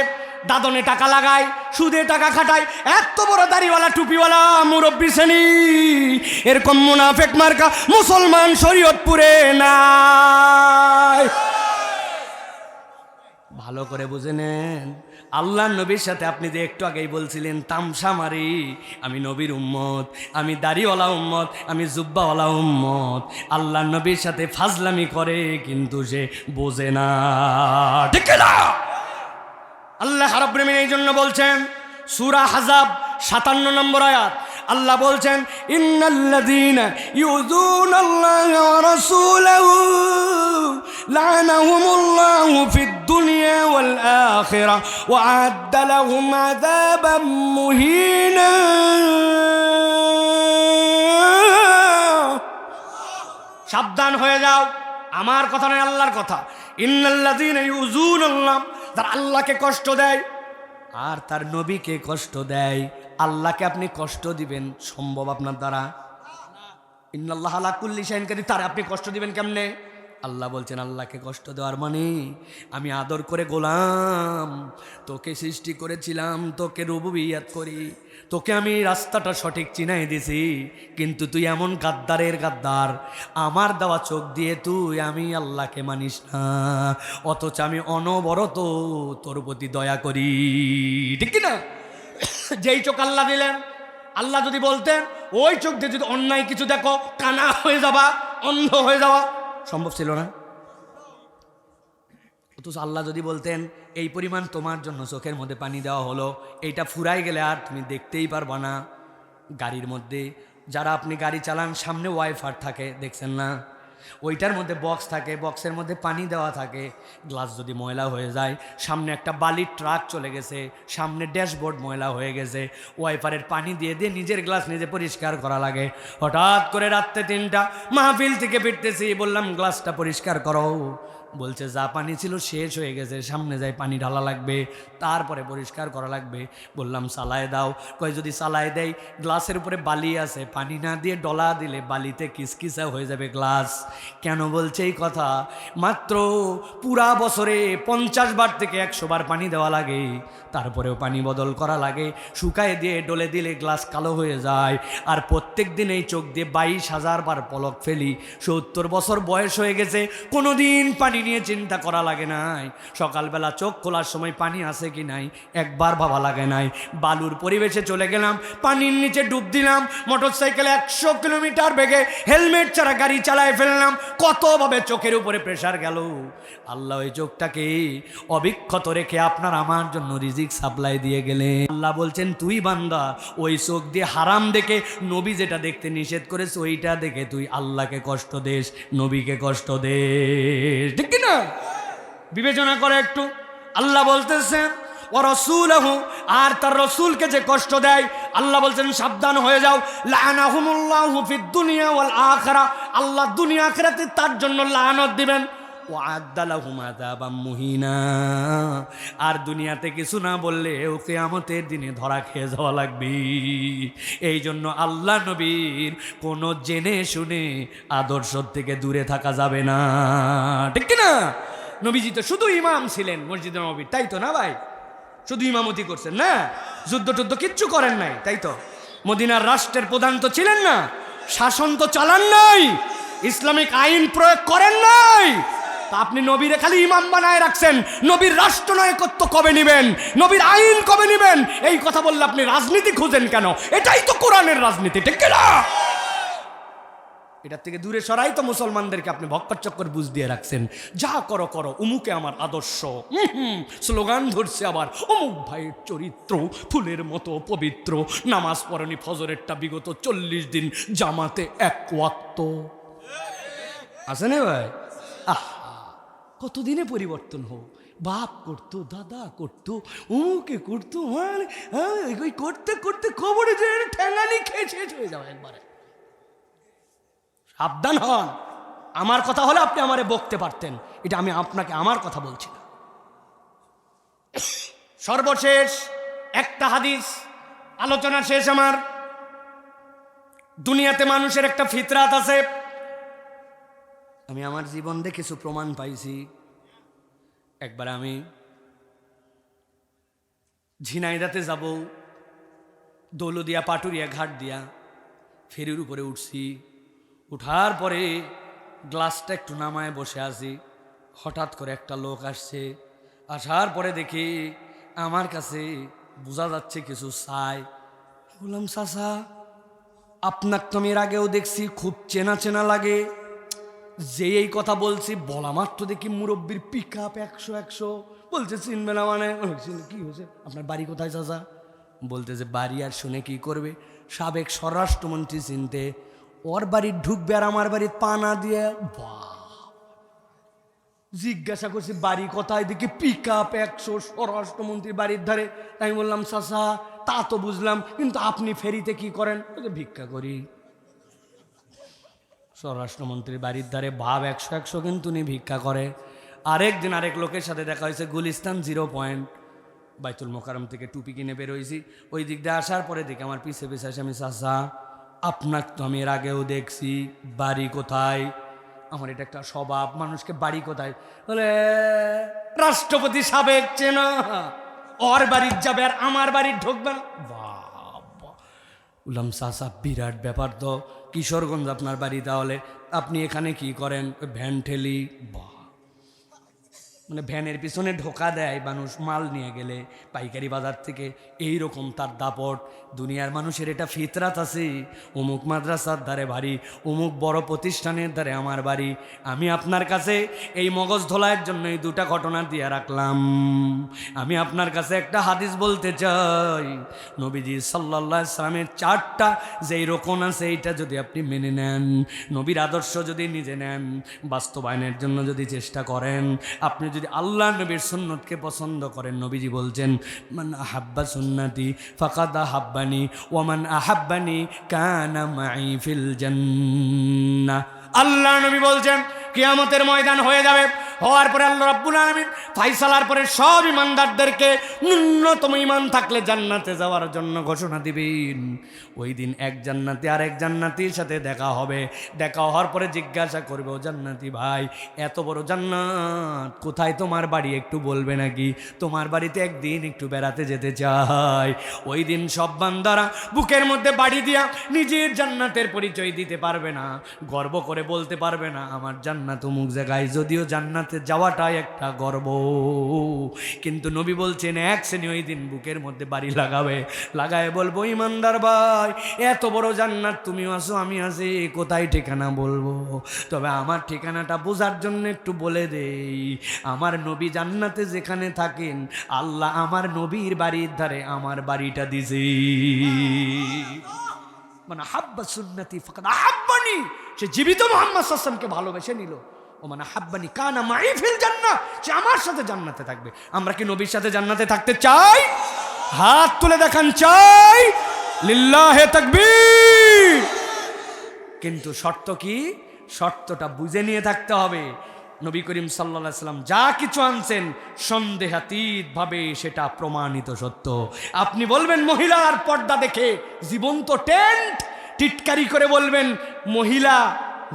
দাদনে টাকা লাগায়, সুদে টাকা খাটায়, এত বড় দাড়িওয়ালা টুপিওয়ালা মুরব্বী শ্রেণী, এরকম মুনাফেক মার্কা মুসলমান শরীয়তপুরে নাই। ভালো করে বুঝে নেন, আল্লাহ নবীর সাথে আপনি যে একটু আগেই বলছিলেন তামসা মারি, আমি নবীর উম্মত, আমি দাড়িওয়ালা উম্মত, আমি জুব্বাওয়ালা উম্মত, আল্লাহ নবীর সাথে ফাজলামি করে কিন্তু সে বোঝে না, ঠিক না? আল্লাহ রাব্বুল আমিন এই জন্য বলছেন সূরা আহজাব 57 নম্বর আয়াত, আল্লাহ বলছেন ইন্নাল্লাযীনা ইউযুনাল্লাহা ওয়া রাসূলাহু লা'নাহুমুল্লাহু ফিদ দুনিয়া ওয়াল আখিরাহ ওয়া আ'আদ্দা লাহুম আযাবাম মুহিনা। সাবধান হয়ে যাও, আমার কথা নয়, আল্লাহর কথা। ইন্নাল্লাযীনা ইউযুনাল্লাহ, যারা আল্লাহকে কষ্ট দেয় আর তার নবীকে কষ্ট দেয়, আল্লাহকে আপনি কষ্ট দিবেন সম্ভব আপনার দ্বারা? ইন্নাল্লাহ আলা কুল্লি শাইইন কাদির, তার আপনি কষ্ট দিবেন কেমনে? আল্লাহ বলছেন আল্লাহকে কষ্ট দেওয়ার মানে আমি আদর করে গোলাম, তোকে সৃষ্টি করেছিলাম, তোকে রুবুবিয়ত করি, তোকে আমি রাস্তাটা সঠিক চিনাই দিছি, কিন্তু তুই এমন গাদ্দারের গাদ্দার, আমার দেওয়া চোখ দিয়ে তুই আমি আল্লাহকে মানিস না, অথচ আমি অনবরত তোর প্রতি দয়া করি, ঠিক না? যেই চোখ আল্লাহ দিলেন, আল্লাহ যদি বলতেন ওই চোখ দিয়ে যদি অন্যায় কিছু দেখো কানা হয়ে যাবা, অন্ধ হয়ে যাওয়া, সম্ভব ছিল না। অথচ আল্লাহ যদি বলতেন এই পরিমাণ তোমার জন্য চোখের মধ্যে পানি দেওয়া হলো, এইটা ফুরাই গেলে আর তুমি দেখতেই পারবা না। গাড়ির মধ্যে যারা আপনি গাড়ি চালান, সামনে ওয়াইফার থাকে, দেখছেন না? ওইটার মধ্যে বক্স থাকে, বক্সের মধ্যে পানি দেওয়া থাকে, গ্লাস যদি ময়লা হয়ে যায়, সামনে একটা বালির ট্রাক চলে গেছে, সামনে ড্যাশবোর্ড ময়লা হয়ে গেছে, ওয়াইফারের পানি দিয়ে দিয়ে নিজের গ্লাস নিজে পরিষ্কার করা লাগে। হঠাৎ করে রাত্রে 3টা মাহফিল থেকে ফিরতেছি, বললাম গ্লাসটা পরিষ্কার করো, বলছে যা পানি ছিল শেষ হয়ে গেছে, সামনে যাই পানি ঢালা লাগবে, তারপরে পরিষ্কার করা লাগবে। বললাম চালায় দাও। কয় যদি চালায় দেয়, গ্লাসের উপরে বালি আছে, পানি না দিয়ে ডলা দিলে বালিতে কিসকিসা হয়ে যাবে গ্লাস। কেন বলছে এই কথা? মাত্র পুরা বছরে 50 বার থেকে 100 বার পানি দেওয়া লাগে, তারপরেও পানি বদল করা লাগে। শুকায় দিয়ে ডলে দিলে গ্লাস কালো হয়ে যায়। আর প্রত্যেক দিন এই চোখ দিয়ে 22,000 বার পলক ফেলি। 70 বছর বয়স হয়ে গেছে, কোনোদিন পানি নিয়ে চিন্তা করা লাগে নাই। সকালবেলা চোখ খোলার সময় পানি আছে কি নাই একবার ভাবা লাগে নাই। বালুর পরিবেশে চলে গেলাম, পানির নিচে ডুব দিলাম, মোটরসাইকেলে 100 কিলোমিটার বেগে হেলমেট ছাড়া গাড়ি চালায় ফেললাম। কতভাবে চোখের উপরে প্রেসার গেল। আল্লাহ ওই চোখটাকে অবিক্ষত রেখে আপনার আমার জন্য রিজিক সাপ্লাই দিয়ে গেলেন। আল্লাহ বলছেন তুই বান্দা ওই চোখ দিয়ে হারাম দেখে নবী যেটা দেখতে নিষেধ করেছে ওইটা দেখে তুই আল্লাহকে কষ্ট দেস, নবীকে কষ্ট দেস, ঠিক কি না? বিবেচনা করে একটু। আল্লাহ বলতেছেন ও রাসূলহু, আর তার রাসূলকে যে কষ্ট দেয় আল্লাহ বলছেন সাবধান হয়ে যাও। লাআনাহুমুল্লাহু ফিদ দুনিয়া ওয়াল আখিরাহ, আল্লাহ দুনিয়া আখিরাতে তার জন্য লানত দিবেন। ওয়া'আদ্দা লাহুম আযাবাম মুহিনা, আর দুনিয়াতে কিছু না বললে কিয়ামতের দিনে ধরা খেয়ে যাওয়া লাগবে। এই জন্য আল্লাহ নবীর কোনো জেনে শুনে আদর্শ থেকে দূরে থাকা যাবে না, ঠিক কি না? নবীজি তো শুধু ইমাম ছিলেন মসজিদে নববীর, তাই তো না ভাই? শুধু ইমামতি করছেন না, যুদ্ধ টুদ্ধ কিচ্ছু করেন নাই, তাই তো? মদিনার রাষ্ট্রের প্রধান তো ছিলেন না, শাসন তো চালান নাই, ইসলামিক আইন প্রয়োগ করেন নাই। তা আপনি নবীরে খালি ইমাম বানায় রাখছেন, নবীর রাষ্ট্রনায়কত্ব কবে নিবেন, নবীর আইন কবে নিবেন? এই কথা বললে আপনি রাজনীতি খুঁজেন কেন? এটাই তো কোরআনের রাজনীতি, ঠিক না? এটার থেকে দূরে সরাই তো মুসলমানদেরকে আপনি ভক্কর চক্কর বুঝ দিয়ে রাখছেন। যা করো করো, অমুকে আমার আদর্শ, স্লোগান ধরছে আবার অমুক ভাইয়ের চরিত্র ফুলের মতো পবিত্র, নামাজ পড়েনি ফজরেরটা বিগত 40 দিন জামাতে 1 ওয়াক্ত আছে না ভাই? কতদিনে পরিবর্তন হোক। বাপ করতো, দাদা করতো, অমুকে করতো, করতে করতে খবরে যে ঠ্যাঙানি খেয়ে শেষ হয়ে যাবে একবারে। সাবধান হন। আমার কথা হলে আপনি আমারে বকতে পারতেন, এটা আমি আপনাকে আমার কথা বলছি না। সর্বশেষ একটা হাদিস, আলোচনা শেষ আমার। দুনিয়াতে মানুষের একটা ফিতরাত আছে, আমি আমার জীবন দিয়ে কিছু প্রমাণ পাইছি। একবার আমি ঝিনাইদাতে যাব, দৌলদিয়া পাটুরিয়া ঘাট দিয়া ফেরির উপরে উঠছি। উঠার পরে গ্লাসটা একটু নামায় বসে আছি, হঠাৎ করে একটা লোক আসছে। আসার পরে দেখি আমার কাছে বোঝা যাচ্ছে কিছু চাই। বললাম চাচা আপনার তো আমি এর আগেও দেখছি, খুব চেনা চেনা লাগে। যে এই কথা বলছি বলা মাত্র দেখি মুরব্বীর পিক আপ 100 বলছে চিনবে না মানে। কি হয়েছে, আপনার বাড়ি কোথায় চাচা? বলতে যে বাড়ি আর শুনে কি করবে, সাবেক স্বরাষ্ট্রমন্ত্রী চিনতে, ওর বাড়ি ঢুকবে আর আমার বাড়ি পানা দিয়ে। জিজ্ঞাসা করছি বাড়ি কোথায়, দেখি পিক আপ 100 স্বরাষ্ট্রমন্ত্রীর বাড়ির ধারে। আমি বললাম চাচা তা তো বুঝলাম, কিন্তু আপনি ফেরিতে কি করেন? ভিক্ষা করি। স্বরাষ্ট্রমন্ত্রীর বাড়ির ধারে ভাব 100 কিন্তু উনি ভিক্ষা করে। আরেকদিন আরেক লোকের সাথে দেখা হয়েছে গুলিস্তান 0 পয়েন্ট, বাইতুল মোকাররম থেকে টুপি কিনে বেরোইছি। ওই দিক দিয়ে আসার পরে দেখি আমার পিছে পিছে আসে। আমি চাচা আপনার তো আমি এর আগেও দেখছি, বাড়ি কোথায়? আমার এটা একটা স্বভাব, মানুষকে বাড়ি কোথায় বলে রাষ্ট্রপতি সাবেক চেনা, ওর বাড়ির যাবে আর আমার বাড়ির ঢুকবে না। বাবা বললাম চাচা বিরাট ব্যাপার তো, কিশোরগঞ্জ আপনার বাড়ি, তাহলে আপনি এখানে কি করেন? ভ্যান ঠেলি। বাহ, মানে ভ্যানের পিছনে ঢোকা দেয় মানুষ মাল নিয়ে গেলে পাইকারি বাজার থেকে, এই রকম তার দাপট। দুনিয়ার মানুষের এটা ফিতরাত আছে, অমুক মাদ্রাসার ধারে বাড়ি, অমুক বড় প্রতিষ্ঠানের ধারে আমার বাড়ি। আমি আপনার কাছে এই মগজ ধোলাইয়ের জন্য এই 2টা ঘটনা দিয়ে রাখলাম। আমি আপনার কাছে একটা হাদিস বলতে চাই, নবীজি সাল্লাল্লাহু আলাইহি সাল্লামের 4টা যেই রোকন আছে, এইটা যদি আপনি মেনে নেন, নবীর আদর্শ যদি নিজে নেন, বাস্তবায়নের জন্য যদি চেষ্টা করেন, আপনি যদি আল্লাহ নবীর সুন্নতকে পছন্দ করেন, নবীজি বলছেন মান আহাব্বা সুন্নতি ফাকাদ আহাব্বানি ওয়া মান আহাব্বানি কানা মাই ফিল জান্নাহ। আল্লাহ নবী বলছেন কিয়ামতের ময়দান হয়ে যাবে, হওয়ার পরে আল্লাহ রাব্বুল আলামিন ফাইসালার পরে সব ইমানদারদেরকে ন্যূনতম ইমান থাকলে জান্নাতে যাওয়ার জন্য ঘোষণা দিবেন। ওই দিন এক জান্নাতি আর এক জান্নাতির সাথে দেখা হবে। দেখা হওয়ার পরে জিজ্ঞাসা করবে, ও জান্নাতি ভাই, এত বড় জান্নাত, কোথায় তোমার বাড়ি একটু বলবে নাকি? তোমার বাড়িতে একদিন একটু বেড়াতে যেতে চাই। ওই দিন সব বান্দারা বুকের মধ্যে বাড়ি দিয়া নিজের জান্নাতের পরিচয় দিতে পারবে না, গর্ব করে বলতে পারবে না আমার জান্নাত অমুক জায়গায়, যদিও জান্নাতে যাওয়াটাই একটা গর্ব। কিন্তু নবী বলছেন এক শ্রেণী ওই দিন বুকের মধ্যে বাড়ি লাগাবে, লাগায় বলবো, ইমানদার ভাই, এত বড় জান্নাত তুমিও আসো আমি আছি, কোথায় ঠিকানা বলবো? তবে আমার ঠিকানাটা বোঝার জন্য একটু বলে দেই। আমার নবী জান্নাতে যেখানে থাকেন, আল্লাহ আমার নবীর বাড়ির ধারে আমার বাড়িটা দিছে। মানে হাব্বা সুন্নতি ফাকাদ আহাব্বানি, সে জীবিত মুহাম্মদ সাল্লাল্লাহু আলাইহি ওয়াসাল্লামকে ভালোবেসে নিল। ও মানে হাব্বানি কানা মাই ফিল জান্নাহ, সে আমার সাথে জান্নাতে থাকবে। আমরা কি নবীর সাথে জান্নাতে থাকতে চাই? হাত তুলে দেখান, চাই। লিল্লাহে তাকবীর। কিন্তু শর্ত কি? শর্তটা বুঝে নিয়ে থাকতে হবে। নবী করিম সাল্লাল্লাহু আলাইহি সাল্লাম যা কিছু আনছেন সন্দেহাতীতভাবে সেটা প্রমাণিত সত্য। আপনি বলবেন মহিলার পর্দা দেখে জীবন্ত টেন্ট, টিটকারি করে বলবেন মহিলা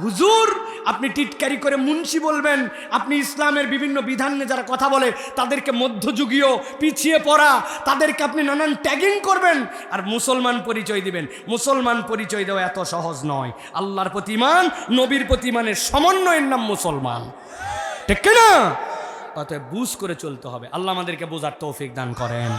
হুজুর, আপনি টিটকারি করে মুন্সি বলবেন, আপনি ইসলামের বিভিন্ন বিধান নিয়ে যারা কথা বলে তাদেরকে মধ্যযুগীয়, পিছিয়ে পড়া, তাদেরকে আপনি নানান ট্যাগিং করবেন, আর মুসলমান পরিচয় দিবেন। মুসলমান পরিচয় দেওয়া এত সহজ নয়। আল্লাহর প্রতি ঈমান, নবীর প্রতি ঈমানের সমন্বয়ের নাম মুসলমান, ঠিক না? অতএব বুঝ করে চলতে হবে। আল্লাহ আমাদেরকে বোঝার তৌফিক দান করেন।